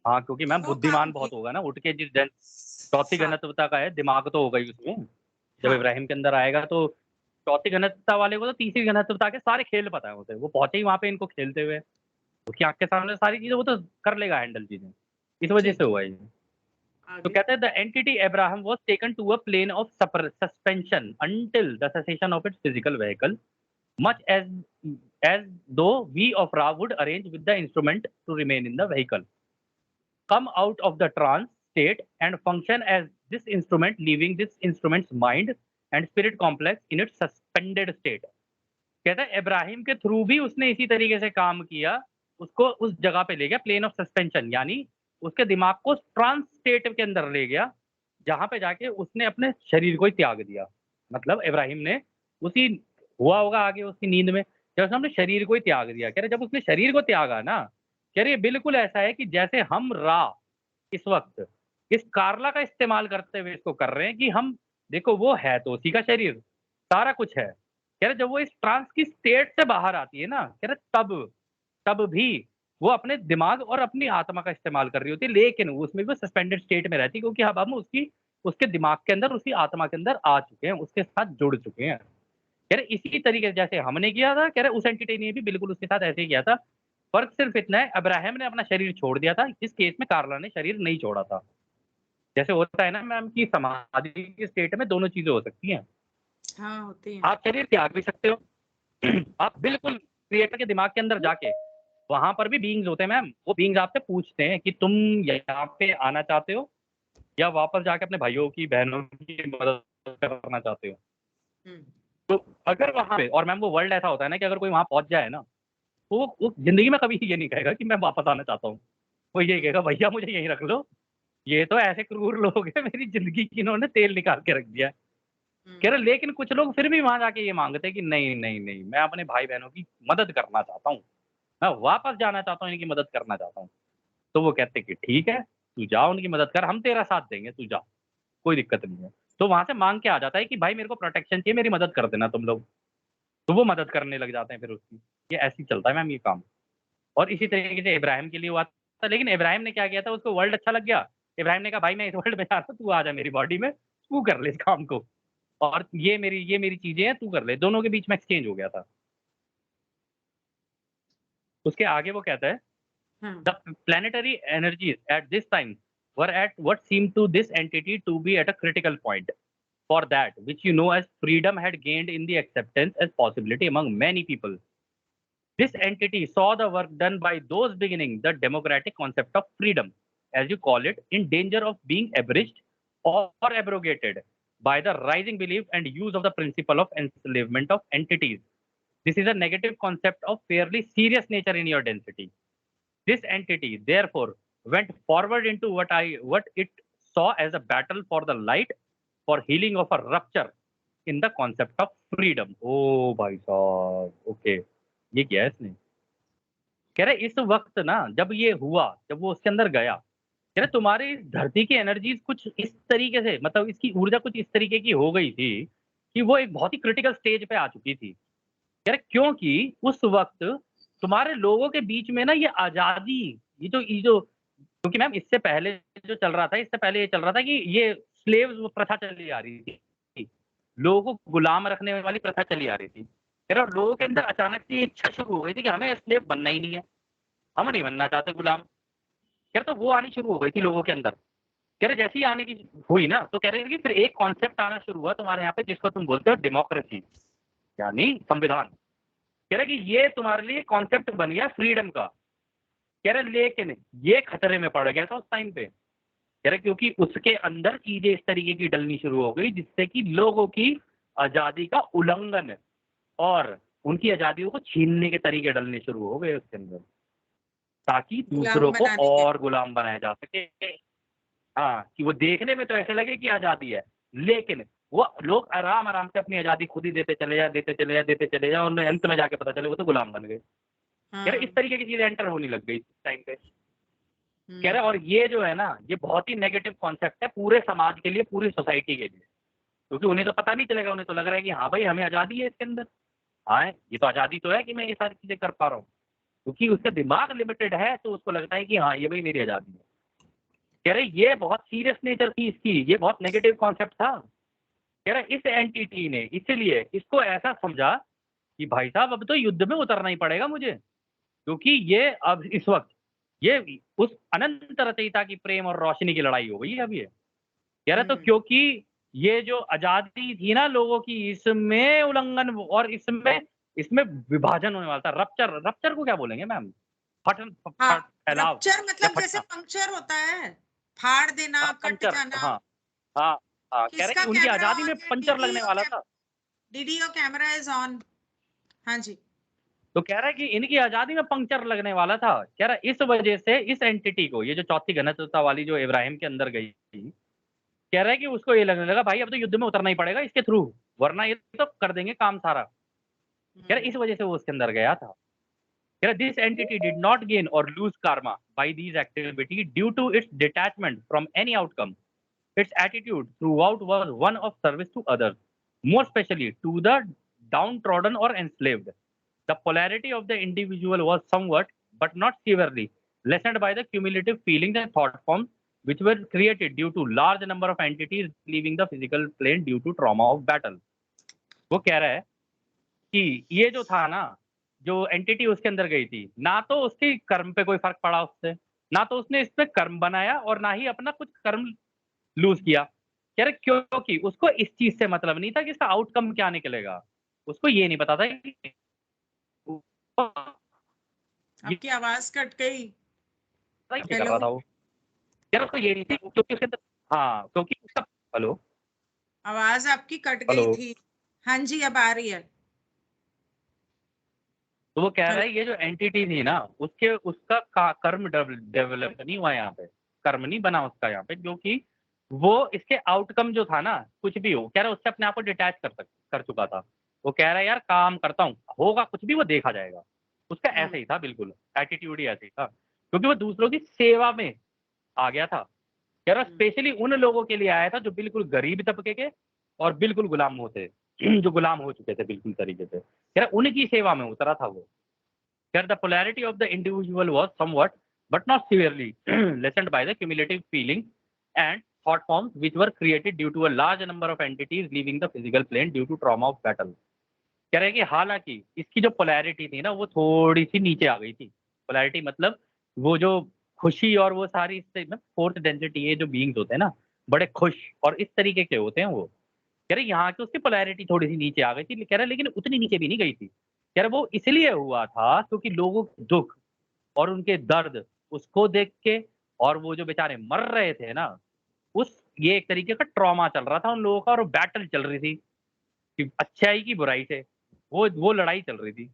हाँ, क्योंकि मैम वो काम बुद्धिमान भी बहुत होगा ना उठ के जिस जन चौथी साथ। घनत्वता का है, दिमाग तो होगा ही उसमें। जब हाँ। इब्राहिम के अंदर आएगा तो चौथी घनत्वता वाले को तो तीसरी घनत्वता के सारे खेल पता है उसे, वो पहुंचे ही वहां पे इनको खेलते हुए, उसकी आंख के सामने सारी चीजें वो तो कर लेगा हैंडल चीजें। इस वजह से ठीक है, हुआ ये। तो आगे। कहते हैं the entity Abraham was taken to a plane of suspension until the cessation of its physical vehicle, much as though we of Ra would arrange with the instrument to remain in the vehicle, come out of the trance state and function as this instrument, leaving this instrument's mind and spirit complex in its suspended state. कहता है इब्राहिम के through भी उसने इसी तरीके से काम किया, उसको उस जगह पे ले गया प्लेन ऑफ सस्पेंशन, यानी उसके दिमाग को ट्रांस स्टेट के अंदर ले गया, जहां पे जाके उसने अपने शरीर को ही त्याग दिया। मतलब इब्राहिम ने उसी हुआ होगा आगे उसकी नींद में, जब उसने अपने शरीर को ही त्याग दिया। कह रहे जब उसने शरीर को त्यागा ना, कह रहे बिल्कुल ऐसा है कि जैसे हम रा इस वक्त इस कारला का इस्तेमाल करते हुए इसको कर रहे हैं कि हम देखो वो है तो उसी का शरीर, सारा कुछ है। कह रहे जब वो इस ट्रांस की स्टेट से बाहर आती है ना, कह रहे तब तब भी वो अपने दिमाग और अपनी आत्मा का इस्तेमाल कर रही होती है, लेकिन उसमें भी सस्पेंडेड स्टेट में रहती है, क्योंकि अब हम उसकी उसके दिमाग के अंदर उसकी आत्मा के अंदर आ चुके हैं, उसके साथ जुड़ चुके हैं। कह रहे इसी तरीके से जैसे हमने किया था, कह रहे उस एंटिटी ने भी बिल्कुल उसके साथ ऐसे ही किया था। फर्क सिर्फ इतना है अब्राहम ने अपना शरीर छोड़ दिया था, इस केस में कार्ला ने शरीर नहीं छोड़ा था। जैसे होता है ना मैम कि समाधि की स्टेट में दोनों चीजें हो सकती हैं, हाँ, होती है। आप शरीर त्याग भी सकते हो आप बिल्कुल क्रिएटर के दिमाग के अंदर जाके, वहां पर भी बीइंग्स होते हैं मैम, वो बीइंग्स आपसे पूछते हैं कि तुम यहाँ पे आना चाहते हो या वापस जाके अपने भाइयों की बहनों की मदद करना चाहते हो। हम्म। तो अगर वहां पे, और मैम वो वर्ल्ड ऐसा होता है ना कि अगर कोई वहां पहुंच जाए ना, तो वो जिंदगी में कभी ये नहीं कहेगा कि मैं वापस आना चाहता हूँ। वो ये कहेगा भैया मुझे यहीं रख लो, ये तो ऐसे क्रूर लोग हैं, मेरी जिंदगी की इन्होंने तेल निकाल के रख दिया है। कह रहे लेकिन कुछ लोग फिर भी वहां जाके ये मांगते हैं कि नहीं नहीं नहीं, मैं अपने भाई बहनों की मदद करना चाहता हूँ, मैं वापस जाना चाहता हूँ, इनकी मदद करना चाहता हूँ। तो वो कहते कि ठीक है, तू जा उनकी मदद कर, हम तेरा साथ देंगे, तू जा, कोई दिक्कत नहीं है। तो वहां से मांग के आ जाता है कि भाई मेरे को प्रोटेक्शन चाहिए, मेरी मदद कर देना तुम लोग। तो वो मदद करने लग जाते हैं फिर उसकी। ये ऐसे ही चलता है मैम ये काम। और इसी तरीके से इब्राहिम के लिए हुआ था, लेकिन इब्राहिम ने क्या किया था, उसको वर्ल्ड अच्छा लग गया। इब्राहिम ने कहा भाई मैं इस वर्ल्ड में जा रहा हूँ, तू आ जा मेरी बॉडी में, तू कर ले इस काम को, और ये मेरी चीजें हैं, तू कर ले। दोनों के बीच में एक्सचेंज हो गया था। उसके आगे वो कहता है हाँ, the planetary energies at this time were at what seemed to this entity to be at a critical point. For that, which you know as freedom had gained in the acceptance as possibility among many people. This entity saw the work done by those beginning the democratic concept of freedom, as you call it, in danger of being abridged or abrogated by the rising belief and use of the principle of enslavement of entities. This is a negative concept of fairly serious nature in your density. This entity, therefore, went forward into what it saw as a battle for the light, for healing of a rupture in the concept of freedom. ओ भाई साहब, okay, ये क्या है इसने? कह रहे इस वक्त ना, जब ये हुआ, जब वो उसके अंदर गया, कह रहे तुम्हारी इस धरती की एनर्जीज कुछ इस तरीके से, मतलब इसकी ऊर्जा कुछ इस तरीके की हो गई थी कि वो एक बहुत ही क्रिटिकल स्टेज पे आ चुकी थी। कह रहे क्योंकि उस वक्त तुम्हारे लोगों के बीच में ना ये आजादी, ये जो क्योंकि मैम इससे पहले जो चल रहा था, इससे पहले ये चल रहा था कि ये स्लेव प्रथा चली आ रही थी, लोगों को गुलाम रखने वाली प्रथा चली आ रही थी। कह रहे लोगों के अंदर अचानक से इच्छा शुरू हो गई थी कि हमें स्लेव बनना ही नहीं है, हम नहीं बनना चाहते गुलाम। कह रहे तो वो आनी शुरू हो गई थी लोगों के अंदर। कह रहे जैसे ही आने की हुई ना, तो कह रहे कि फिर एक कॉन्सेप्ट आना शुरू हुआ तुम्हारे यहाँ पे, जिसको तुम बोलते हो डेमोक्रेसी, यानी संविधान। कह रहे कि ये तुम्हारे लिए कॉन्सेप्ट बन गया फ्रीडम का। कह रहे लेकिन ये खतरे में पड़ गया था उस टाइम पे। कह रहे क्योंकि उसके अंदर चीजें इस तरीके की डलनी शुरू हो गई जिससे कि लोगों की आजादी का उल्लंघन और उनकी आजादियों को छीनने के तरीके डलने शुरू हो गए उसके अंदर, ताकि गुलाम दूसरों को बनाने के। और गुलाम बनाया जा सके। हाँ, कि वो देखने में तो ऐसे लगे कि आजादी है, लेकिन वो लोग आराम आराम से अपनी आजादी खुद ही देते चले जाए, देते चले जाए, देते चले जाए, और अंत में जाके पता चले वो तो गुलाम बन गए। कह रहे हाँ, इस तरीके की चीजें एंटर होने लग गई टाइम पे। कह रहे हम्म, और ये जो है ना, ये बहुत ही नेगेटिव कॉन्सेप्ट है पूरे समाज के लिए, पूरी सोसाइटी के लिए, क्योंकि उन्हें तो पता नहीं चलेगा, उन्हें तो लग रहा है कि हाँ भाई हमें आजादी है इसके अंदर, हाँ ये तो आजादी तो है कि मैं ये सारी चीजें कर पा रहा हूँ, क्योंकि उसका दिमाग लिमिटेड है, तो उसको लगता है कि हाँ ये भाई मेरी आजादी है। कह रहे ये बहुत सीरियस नेचर थी इसकी, ये बहुत नेगेटिव कॉन्सेप्ट था। कह रहे इस एंटिटी ने इसलिए इसको ऐसा समझा कि भाई साहब अब तो युद्ध में उतरना ही पड़ेगा मुझे, क्योंकि ये अब इस वक्त ये उस अनंत रचयिता की प्रेम और रोशनी की लड़ाई हो गई है अब ये। कह रहे तो क्योंकि ये जो आजादी थी ना लोगों की, इसमें उल्लंघन और इसमें इसमें विभाजन होने वाला था। रप्चर, रप्चर को क्या बोलेंगे मैम? हाँ, फैलाव रप्चर या मतलब जैसे फटना। पंक्चर होता है, फाड़ देना, हाँ कट पंचर, जाना। हाँ हाँ हाँ, कह रहे किसका कि उनकी कैमरा आजादी ऑन में है? पंचर लगने वाला था। DD your camera is on. हाँ जी। तो कह रहा है कि इनकी आजादी में पंक्चर लगने वाला था। कह रहा है इस वजह से इस एंटिटी को, ये जो चौथी घनत्वता वाली जो इब्राहिम के अंदर गई थी, कह रहा है कि उसको ये लगने लगा भाई अब तो युद्ध में उतरना ही पड़ेगा इसके थ्रू, वरना ये तो कर देंगे काम सारा। कह रहा है इस वजह से वो उसके अंदर गया था। कह रहा this entity did not gain और loose karma by these activity due to its detachment from any outcome. Its attitude throughout was one of service to others, more especially to the downtrodden or enslaved. The polarity of the individual was somewhat, but not severely, lessened by the cumulative feelings and thought forms which were created due to large number of entities leaving the physical plane due to trauma of battle. वो कह रहा है कि ये जो था ना, जो एंटिटी उसके अंदर गई थी, ना तो उसके कर्म पे कोई फर्क पड़ा उससे, ना तो उसने इस पे कर्म बनाया, और ना ही अपना कुछ कर्म लूज किया। कह रहे क्योंकि उसको इस चीज से मतलब नहीं था कि इसका आउटकम क्या निकलेगा, उसको ये नहीं पता था कि ये आपकी आवाज कट गई। कर हेलो, रहा था वो। यार उसको ये नहीं थी क्योंकि उसके अंदर, हाँ क्योंकि उसका, हेलो आवाज आपकी कट हेलो, गई थी। हाँ जी, अब आ रही है। तो वो कह रहा हेलो। है ये जो एंटिटी थी ना, उसके उसका कर्म डेवलप नहीं हुआ यहाँ पे, कर्म नहीं बना उसका यहाँ पे, क्योंकि वो इसके आउटकम जो था ना, कुछ भी हो, कह रहा है उससे अपने आप को डिटैच कर चुका था। वो कह रहा है यार काम करता हूँ, होगा कुछ भी वो देखा जाएगा। उसका ऐसे ही था, बिल्कुल एटीट्यूड ही ऐसे ही था। क्योंकि वो दूसरों की सेवा में आ गया था। कह रहा स्पेशली उन लोगों के लिए आया था जो बिल्कुल गरीब तबके के और बिल्कुल गुलाम होते जो गुलाम हो चुके थे बिल्कुल तरीके से, कह रहा उनकी सेवा में उतरा था वो। कह रहा the polarity of the individual was somewhat but not severely lessened by the cumulative feeling and thought forms which were created due to a large number of entities leaving the physical plane due to trauma of battle. कह रहे हैं कि हालांकि इसकी जो polarity थी ना वो थोड़ी सी नीचे आ गई थी। पोलैरिटी मतलब वो जो खुशी और वो सारी फोर्थ डेंसिटी है, जो बीइंग्स होते हैं ना बड़े खुश और इस तरीके के होते हैं वो। कह रहे यहाँ की उसकी पोलैरिटी थोड़ी सी नीचे आ गई थी। कह रहे लेकिन उतनी नीचे भी नहीं गई थी। कह रहे वो इसलिए हुआ था क्योंकि लोगों के दुख और उनके दर्द उसको देख के, और वो जो बेचारे मर रहे थे ना, उस ये एक तरीके का ट्रॉमा चल रहा था उन लोगों का, और बैटल चल रही थी कि अच्छाई की बुराई से, वो लड़ाई चल रही थी।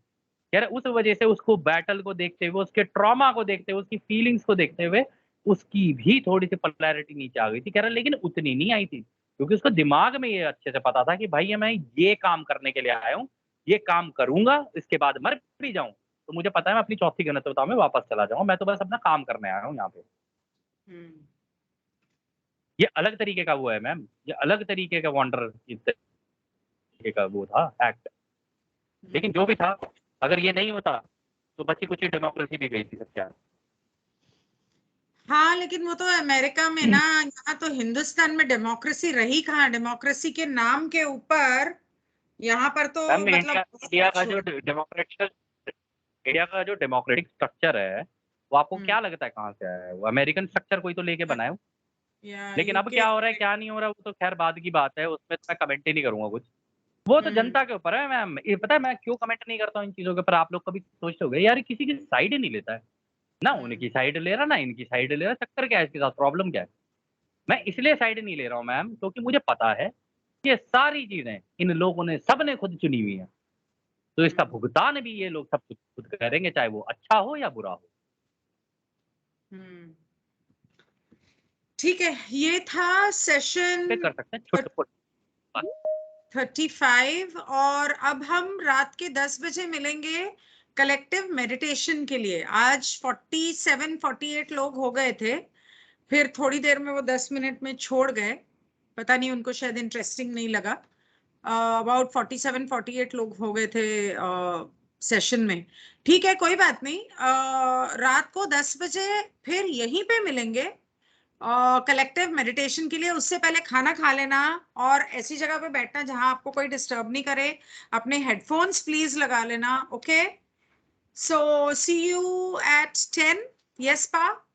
कह रहे उस वजह से उसको बैटल को देखते हुए, उसके ट्रॉमा को देखते हुए, उसकी फीलिंग्स को देखते हुए उसकी भी थोड़ी सी पोलैरिटी नीचे आ गई थी। कह रहा लेकिन उतनी नहीं आई थी क्योंकि उसको दिमाग में ये अच्छे से पता था कि भाई मैं ये काम करने के लिए आया हूँ, ये काम करूंगा, इसके बाद मर भी जाऊं तो मुझे पता है मैं अपनी चौथी गणतंत्रता में वापस चला जाऊंगा, मैं तो बस अपना काम करने आया हूँ यहाँ पे। ये अलग तरीके का वो है मैम, ये अलग तरीके का वॉन्डर तरीके का वो था एक्ट। लेकिन जो भी था, अगर ये नहीं होता तो बची कुछ डेमोक्रेसी भी गई थी सत्या। हाँ, लेकिन वो तो अमेरिका में ना, यहाँ तो हिंदुस्तान में डेमोक्रेसी रही कहाँ। डेमोक्रेसी के नाम के ऊपर यहाँ पर तो मैम मतलब इंडिया का जो डेमोक्रेटिक स्ट्रक्चर है वो आपको क्या लगता है कहाँ से आया है? वो अमेरिकन स्ट्रक्चर कोई तो लेके बनाया हो। लेकिन अब यूके। क्या हो रहा है क्या नहीं हो रहा है वो तो खैर बाद की बात है, उसमें तो मैं कमेंट ही नहीं करूंगा कुछ। वो तो जनता के ऊपर है मैम। ये पता है मैं क्यों कमेंट नहीं करता हूँ इन चीजों के ऊपर? आप लोग कभी सोचते होगे यार किसी की साइड ही नहीं लेता है, ना उनकी साइड ले रहा ना इनकी साइड ले रहा, चक्कर क्या है इसके साथ, प्रॉब्लम क्या है? मैं इसलिए साइड नहीं ले रहा हूँ मैम क्योंकि मुझे पता है कि ये सारी चीजें इन लोगों ने सब ने खुद चुनी हुई है, तो इसका भुगतान भी ये लोग सब कुछ खुद करेंगे, चाहे वो अच्छा हो या बुरा हो। ठीक है, ये था सेशन कर सकते हैं छुटपुट 35। और अब हम रात के 10 बजे मिलेंगे कलेक्टिव मेडिटेशन के लिए। आज 47-48 लोग हो गए थे, फिर थोड़ी देर में वो 10 मिनट में छोड़ गए, पता नहीं उनको शायद इंटरेस्टिंग नहीं लगा। अबाउट 47-48 लोग हो गए थे सेशन में। ठीक है, कोई बात नहीं। रात को 10 बजे फिर यहीं पे मिलेंगे कलेक्टिव मेडिटेशन के लिए। उससे पहले खाना खा लेना और ऐसी जगह पे बैठना जहां आपको कोई डिस्टर्ब नहीं करे। अपने हेडफोन्स प्लीज लगा लेना। Okay, so see you at 10। Yes पा?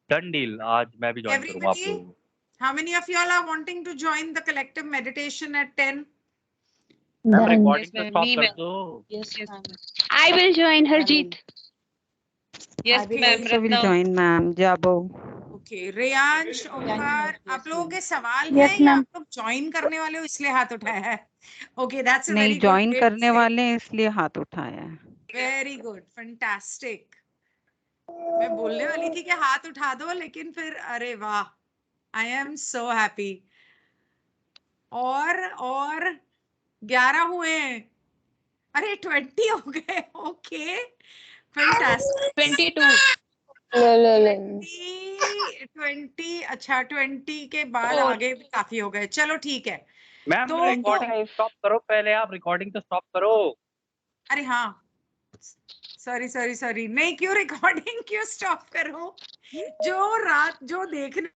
डन डील, आज मैं भी ज्वाइन करूंगा आप Everybody, लोगों को। how many of y'all are wanting to join the collective meditation at 10? Ma'am Done. Recording Yes, तो ma'am. स्टॉप Me, कर ma'am. दो। Yes, Yes, ma'am. I will join Harjeet. Yes, Okay. ma'am. Also will Ratna. join ma'am. Jabo. Okay, Reyansh, Omkar, आप लोगों के सवाल हैं Yes, या ma'am. आप लोग ज्वाइन करने वाले हो इसलिए हाथ उठाया है? ओके, दैट्स अ नहीं very good join way to करने से। वाले हैं इसलिए हाथ उठाया है। Very good, fantastic. मैं बोलने वाली थी कि हाथ उठा दो, लेकिन फिर अरे वाह, आई एम सो हैप्पी। और 11 हुए हैं। अरे 20 हो गए। Okay, fantastic. 22. 20 अच्छा, 20 के बाद 4. आगे भी काफी हो गए। चलो ठीक है। मैम तो रिकॉर्डिंग 25. स्टॉप करो पहले, आप रिकॉर्डिंग तो स्टॉप करो। अरे हाँ, सॉरी नहीं, क्यों रिकॉर्डिंग क्यों स्टॉप करूं? जो रात जो देखने